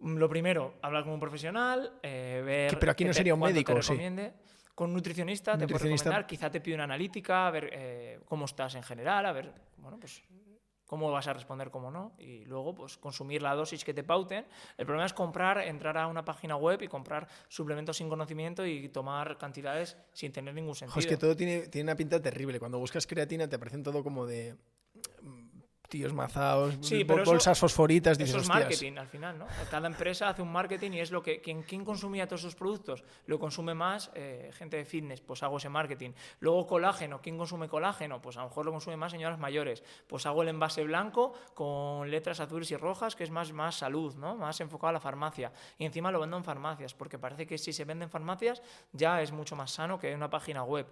B: Lo primero, hablar con un profesional, ver...
A: Pero aquí no sería un
B: cuánto
A: médico,
B: te
A: sí.
B: recomiende. Con un nutricionista te puede
A: Nutricionista.
B: recomendar, quizá te pide una analítica, a ver cómo estás en general, a ver, bueno, pues cómo vas a responder, cómo no, y luego pues consumir la dosis que te pauten. El problema es entrar a una página web y comprar suplementos sin conocimiento y tomar cantidades sin tener ningún sentido.
A: Es que todo tiene una pinta terrible. Cuando buscas creatina te aparecen todo como de tíos mazaos,
B: Sí, pero
A: bolsas fosforitas, dices,
B: eso es
A: hostias.
B: marketing al final, ¿no? Cada empresa hace un marketing y es lo que... ¿Quién consumía todos esos productos? Lo consume más gente de fitness, pues hago ese marketing. Luego colágeno, ¿quién consume colágeno? Pues a lo mejor lo consume más señoras mayores. Pues hago el envase blanco con letras azules y rojas, que es más salud, ¿no? Más enfocado a la farmacia. Y encima lo vendo en farmacias, porque parece que si se vende en farmacias ya es mucho más sano que en una página web.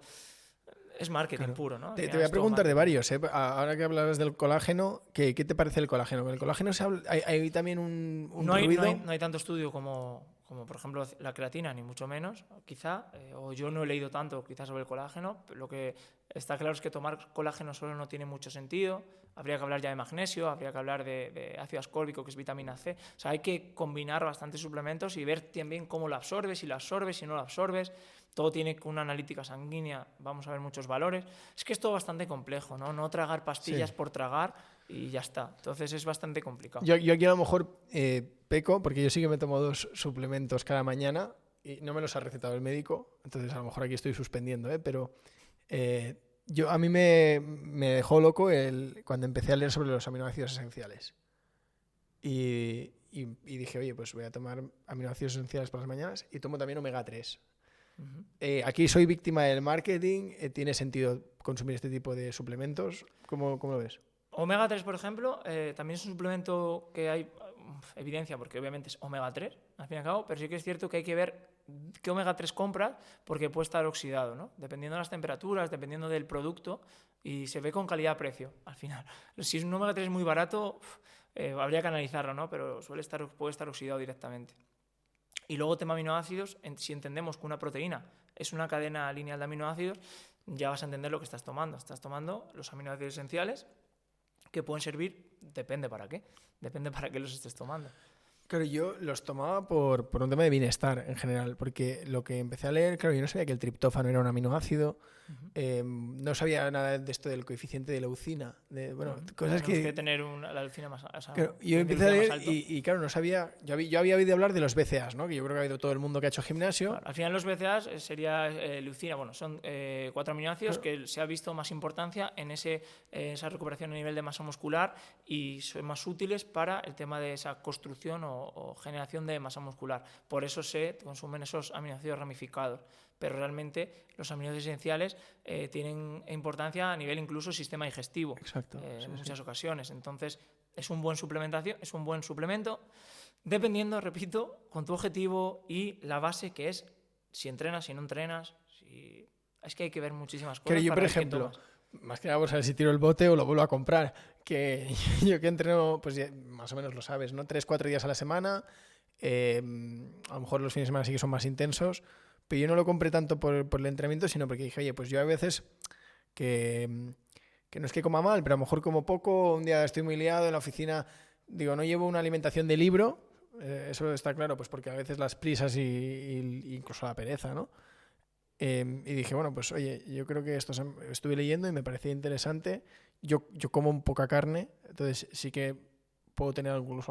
B: Es marketing puro, ¿no?
A: Te voy a preguntar de varios, ¿eh? Ahora que hablabas del colágeno, ¿qué te parece el colágeno? ¿Con el colágeno hay también un ruido?
B: No hay tanto estudio como por ejemplo la creatina, ni mucho menos, quizá, o yo no he leído tanto quizás sobre el colágeno. Lo que está claro es que tomar colágeno solo no tiene mucho sentido. Habría que hablar ya de magnesio, habría que hablar de ácido ascórbico, que es vitamina C. O sea, hay que combinar bastantes suplementos y ver también cómo lo absorbes, si lo absorbes, si no lo absorbes. Todo tiene una analítica sanguínea, vamos a ver muchos valores. Es que es todo bastante complejo, ¿no? No tragar pastillas por tragar y ya está. Entonces es bastante complicado.
A: Yo aquí a lo mejor peco, porque yo sí que me tomo 2 suplementos cada mañana y no me los ha recetado el médico, entonces a lo mejor aquí estoy suspendiendo, pero a mí me dejó loco cuando empecé a leer sobre los aminoácidos esenciales. Y dije, oye, pues voy a tomar aminoácidos esenciales por las mañanas y tomo también omega 3. Aquí soy víctima del marketing. ¿Tiene sentido consumir este tipo de suplementos? ¿Cómo lo ves?
B: Omega 3, por ejemplo, también es un suplemento que hay evidencia, porque obviamente es omega 3, al fin y al cabo, pero sí que es cierto que hay que ver qué omega 3 compras, porque puede estar oxidado, ¿no? Dependiendo de las temperaturas, dependiendo del producto, y se ve con calidad-precio, al final. Si es un omega 3 muy barato, habría que analizarlo, ¿no? Pero puede estar oxidado directamente. Y luego, tema aminoácidos, si entendemos que una proteína es una cadena lineal de aminoácidos, ya vas a entender lo que estás tomando. Estás tomando los aminoácidos esenciales que pueden servir, depende para qué los estés tomando.
A: Claro, yo los tomaba por un tema de bienestar en general, porque lo que empecé a leer, claro, yo no sabía que el triptófano era un aminoácido, no sabía nada de esto del coeficiente de leucina, cosas que
B: tener la leucina más
A: claro, yo empecé a leer y claro, no sabía, yo había oído hablar de los BCAAs, ¿no? Que yo creo que ha habido todo el mundo que ha hecho gimnasio.
B: Claro, al final los BCAAs sería leucina, son 4 aminoácidos que se ha visto más importancia en esa recuperación a nivel de masa muscular y son más útiles para el tema de esa construcción o generación de masa muscular. Por eso se consumen esos aminoácidos ramificados. Pero realmente los aminoácidos esenciales tienen importancia a nivel incluso sistema digestivo.
A: Exacto,
B: en muchas ocasiones. Entonces, es un buen suplemento, dependiendo, repito, con tu objetivo y la base que es si entrenas, si no entrenas. Es que hay que ver muchísimas cosas.
A: Pero yo, por ejemplo, más que nada por saber si tiro el bote o lo vuelvo a comprar, que yo que entreno, pues ya, más o menos lo sabes, ¿no? 3-4 días a la semana, a lo mejor los fines de semana sí que son más intensos, pero yo no lo compré tanto por el entrenamiento, sino porque dije, oye, pues yo a veces que no es que coma mal, pero a lo mejor como poco, un día estoy muy liado en la oficina, digo, no llevo una alimentación de libro, eso está claro, pues porque a veces las prisas y incluso la pereza, ¿no? Y dije, bueno, pues oye, yo creo que estuve leyendo y me parecía interesante. Yo como poca carne, entonces sí que puedo tener algunos,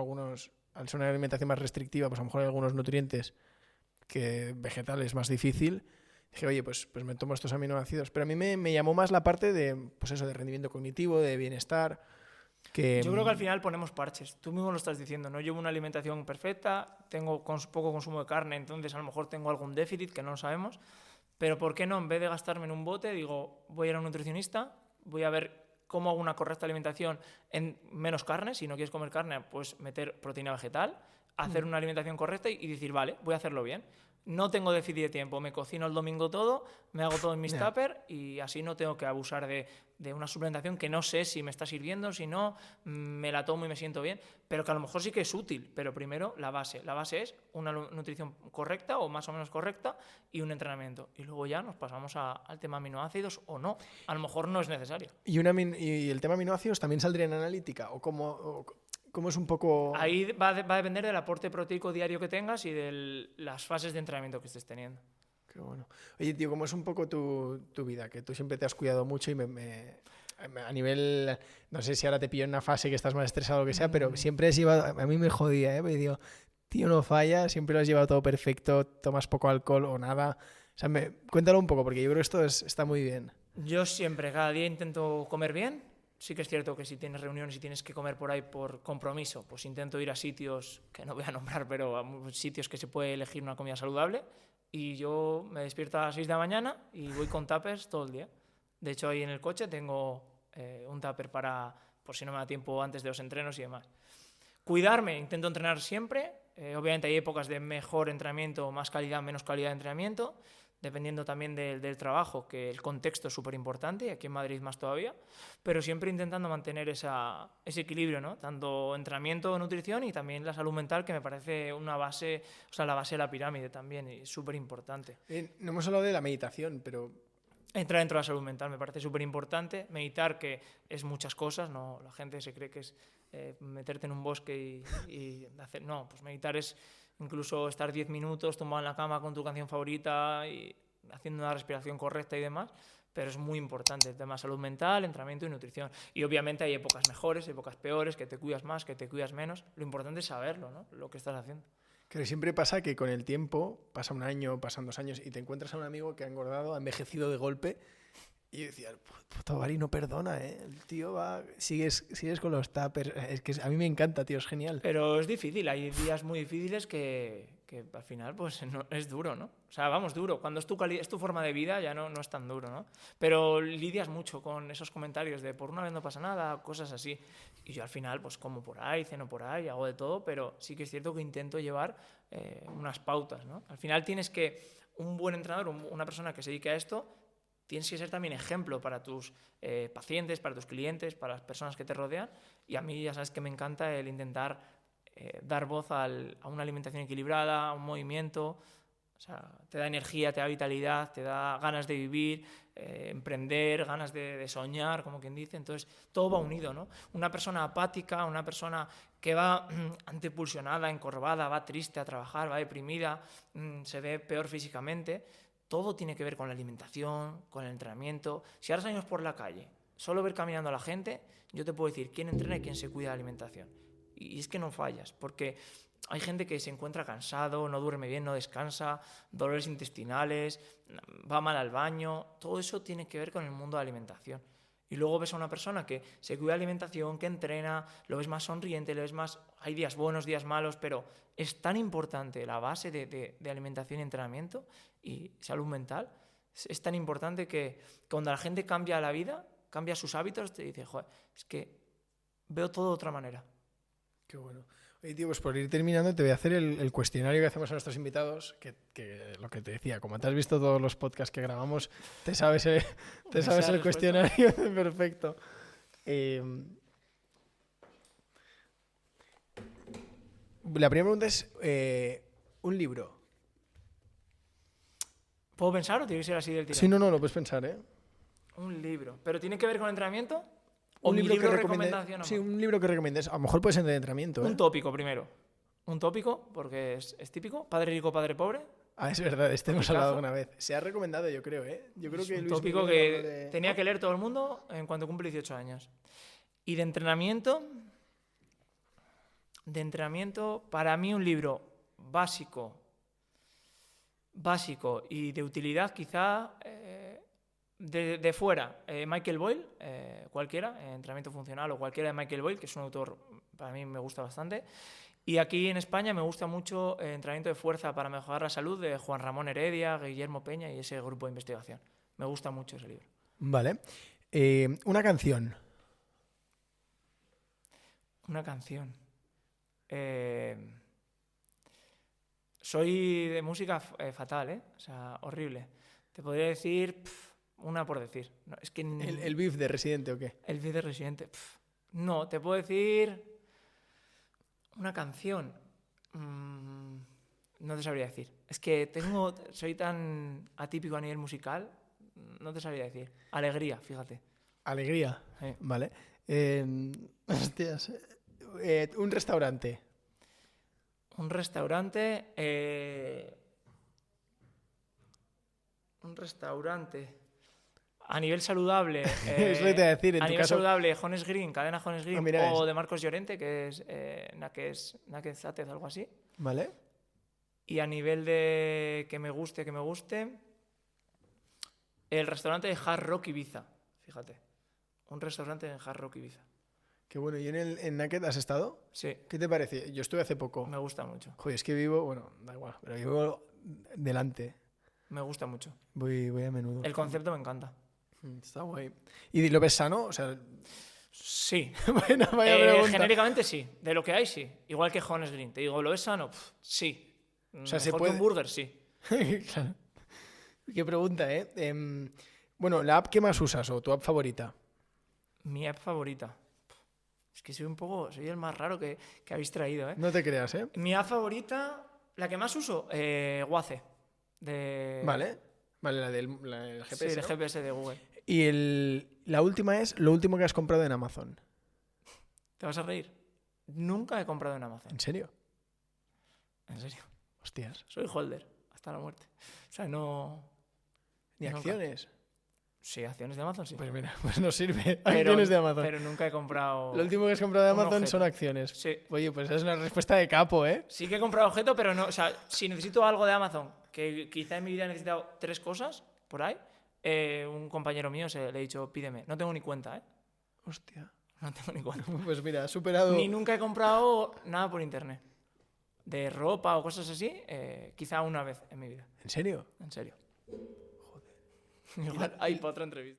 A: al ser una alimentación más restrictiva, pues a lo mejor hay algunos nutrientes que vegetales más difícil. Dije, oye, pues me tomo estos aminoácidos. Pero a mí me llamó más la parte de, pues eso, de rendimiento cognitivo, de bienestar.
B: Yo creo que al final ponemos parches. Tú mismo lo estás diciendo, no llevo una alimentación perfecta, tengo poco consumo de carne, entonces a lo mejor tengo algún déficit que no lo sabemos. Pero ¿por qué no? En vez de gastarme en un bote, digo, voy a ir a un nutricionista, voy a ver cómo hago una correcta alimentación en menos carne. Si no quieres comer carne, pues meter proteína vegetal, hacer una alimentación correcta y decir, vale, voy a hacerlo bien. No tengo déficit de tiempo, me cocino el domingo todo, me hago todo en mis tuppers y así no tengo que abusar de una suplementación que no sé si me está sirviendo, si no, me la tomo y me siento bien, pero que a lo mejor sí que es útil. Pero primero la base. La base es una nutrición correcta o más o menos correcta y un entrenamiento. Y luego ya nos pasamos al tema aminoácidos o no. A lo mejor no es necesario.
A: ¿Y el tema aminoácidos también saldría en analítica? ¿O cómo es un poco...?
B: Ahí va a depender del aporte proteico diario que tengas y de las fases de entrenamiento que estés teniendo.
A: Qué bueno. Oye, tío, ¿cómo es un poco tu vida? Que tú siempre te has cuidado mucho y a nivel... No sé si ahora te pillo en una fase que estás más estresado o lo que sea, pero siempre has llevado... A mí me jodía, porque digo, tío, no falla, siempre lo has llevado todo perfecto, tomas poco alcohol o nada. O sea, cuéntalo un poco, porque yo creo que esto está muy bien.
B: Yo siempre, cada día intento comer bien, sí que es cierto que si tienes reuniones y tienes que comer por ahí por compromiso, pues intento ir a sitios que no voy a nombrar, pero a sitios que se puede elegir una comida saludable. Y yo me despierto a las 6 de la mañana y voy con tuppers todo el día. De hecho, ahí en el coche tengo un tupper para, por si no me da tiempo antes de los entrenos y demás. Cuidarme, intento entrenar siempre. Obviamente hay épocas de mejor entrenamiento, más calidad, menos calidad de entrenamiento, dependiendo también del trabajo, que el contexto es súper importante, y aquí en Madrid más todavía, pero siempre intentando mantener ese equilibrio, ¿no? Tanto entrenamiento, nutrición y también la salud mental, que me parece una base, o sea, la base de la pirámide también, y es súper importante.
A: No hemos hablado de la meditación, pero...
B: Entrar dentro de la salud mental me parece súper importante. Meditar, que es muchas cosas, ¿no? La gente se cree que es meterte en un bosque y hacer... No, pues meditar es incluso estar 10 minutos tumbado en la cama con tu canción favorita y haciendo una respiración correcta y demás, pero es muy importante el tema de salud mental, entrenamiento y nutrición. Y obviamente hay épocas mejores, épocas peores, que te cuidas más, que te cuidas menos. Lo importante es saberlo, ¿no? Lo que estás haciendo.
A: Claro, siempre pasa que con el tiempo, pasa un año, pasan 2 años, y te encuentras a un amigo que ha engordado, ha envejecido de golpe, y yo decía, puto Bari no perdona, ¿eh? El tío va, sigues con los tuppers. Es que a mí me encanta, tío, es genial.
B: Pero es difícil, hay días muy difíciles que al final pues no, es duro, ¿no? O sea, vamos, duro. Cuando es tu forma de vida ya no es tan duro, ¿no? Pero lidias mucho con esos comentarios de por una vez no pasa nada, cosas así. Y yo al final pues como por ahí, ceno por ahí, hago de todo, pero sí que es cierto que intento llevar unas pautas, ¿no? Al final tienes que, un buen entrenador, una persona que se dedique a esto, tienes que ser también ejemplo para tus pacientes, para tus clientes, para las personas que te rodean. Y a mí ya sabes que me encanta el intentar dar voz a una alimentación equilibrada, a un movimiento. O sea, te da energía, te da vitalidad, te da ganas de vivir, emprender, ganas de soñar, como quien dice. Entonces, todo va unido, ¿no? Una persona apática, una persona que va antepulsionada, encorvada, va triste a trabajar, va deprimida, se ve peor físicamente. Todo tiene que ver con la alimentación, con el entrenamiento. Si ahora salimos por la calle, solo ver caminando a la gente, yo te puedo decir quién entrena y quién se cuida de la alimentación. Y es que no fallas, porque hay gente que se encuentra cansado, no duerme bien, no descansa, dolores intestinales, va mal al baño. Todo eso tiene que ver con el mundo de la alimentación. Y luego ves a una persona que se cuida de la alimentación, que entrena, lo ves más sonriente, lo ves más... Hay días buenos, días malos, pero es tan importante la base de alimentación y entrenamiento y salud mental. Es tan importante que cuando la gente cambia la vida, cambia sus hábitos, te dice, joder, es que veo todo de otra manera.
A: Qué bueno. Oye, tío, pues por ir terminando te voy a hacer el cuestionario que hacemos a nuestros invitados, que lo que te decía, como te has visto todos los podcasts que grabamos, te sabes el cuestionario perfecto. La primera pregunta es, un libro.
B: ¿Puedo pensar o tiene que ser así del tirón?
A: Sí, no, lo puedes pensar, ¿eh?
B: Un libro. ¿Pero tiene que ver con entrenamiento?
A: Un libro que
B: recomendación.
A: Sí, un libro que recomiendes. A lo mejor puede ser de entrenamiento.
B: Un tópico primero. Un tópico, porque es típico. Padre rico, padre pobre.
A: Ah, es verdad, hemos hablado una vez. Se ha recomendado, yo creo, ¿eh? Yo creo
B: es
A: que
B: un
A: Luis
B: tópico
A: Miguel
B: que tenía que leer todo el mundo en cuanto cumple 18 años. Y de entrenamiento, para mí un libro básico y de utilidad quizá de fuera, Michael Boyle, cualquiera, entrenamiento funcional o cualquiera de Michael Boyle, que es un autor, para mí me gusta bastante. Y aquí en España me gusta mucho entrenamiento de fuerza para mejorar la salud de Juan Ramón Heredia, Guillermo Peña y ese grupo de investigación. Me gusta mucho ese libro.
A: Vale. Una canción.
B: Una canción. Soy de música fatal, ¿eh? O sea, horrible. Te podría decir una por decir. No, es que
A: ¿El beef de Residente o qué?
B: El beef de Residente. No, te puedo decir una canción. No te sabría decir. Es que soy tan atípico a nivel musical, no te sabría decir. Alegría, fíjate.
A: Alegría.
B: Sí.
A: Vale. Hostias. Un restaurante.
B: Un restaurante. Un restaurante. A nivel saludable.
A: Es lo que te voy a decir. En
B: a
A: tu
B: nivel
A: caso...
B: saludable, Jones Green, cadena Jones Green,
A: mira,
B: o de Marcos Llorente, que es Náquez Zátez, algo así.
A: Vale.
B: Y a nivel de que me guste, el restaurante de Hard Rock Ibiza, fíjate. un restaurante en Hard Rock Ibiza.
A: Qué bueno. ¿Y en Naked has estado?
B: Sí,
A: ¿Qué te parece? Yo estuve hace poco.
B: me gusta mucho.
A: Joder, es que vivo, bueno, da igual, pero vivo delante.
B: Me gusta mucho.
A: Voy a menudo.
B: El concepto me encanta.
A: Está guay. ¿Y lo ves sano? O sea,
B: Sí.
A: bueno, vaya pregunta.
B: Genéricamente sí. De lo que hay, sí. Igual que Jones Green. Te digo, ¿lo ves sano? Pff, sí.
A: O sea, se
B: Mejor
A: puede-
B: que un burger, sí.
A: Claro. Qué pregunta, ¿eh? Bueno, ¿la app que más usas o tu app favorita?
B: Mi app favorita. Es que soy el más raro que habéis traído, ¿eh?
A: No te creas, ¿eh?
B: Mi app favorita, la que más uso, Waze. De...
A: Vale. Vale, el
B: Sí,
A: GPS,
B: el
A: ¿no?
B: GPS de Google.
A: Y la última es lo último que has comprado en Amazon.
B: ¿Te vas a reír? Nunca he comprado en Amazon.
A: ¿En serio?
B: En serio.
A: Hostias.
B: Soy holder hasta la muerte. O sea, no...
A: ¿Ni
B: Nunca.
A: acciones?
B: Sí, acciones de Amazon sí.
A: Pues mira, pues no sirve.
B: Pero-
A: Acciones de Amazon.
B: Pero nunca he comprado...
A: Lo último que has comprado de
B: un
A: Amazon
B: objeto.
A: son acciones.
B: Sí.
A: Oye, pues es una respuesta de capo, ¿eh?
B: Sí que he comprado objeto, pero no... O sea, si necesito algo de Amazon, que quizá en mi vida he necesitado 3 cosas, por ahí, un compañero mío le he dicho, pídeme. No tengo ni cuenta, ¿eh?
A: Hostia.
B: No tengo ni cuenta.
A: Pues mira, has superado...
B: Ni nunca he comprado nada por internet. De ropa o cosas así, quizá una vez en mi vida.
A: ¿En serio?
B: En serio. Joder. Igual hay para otra entrevista.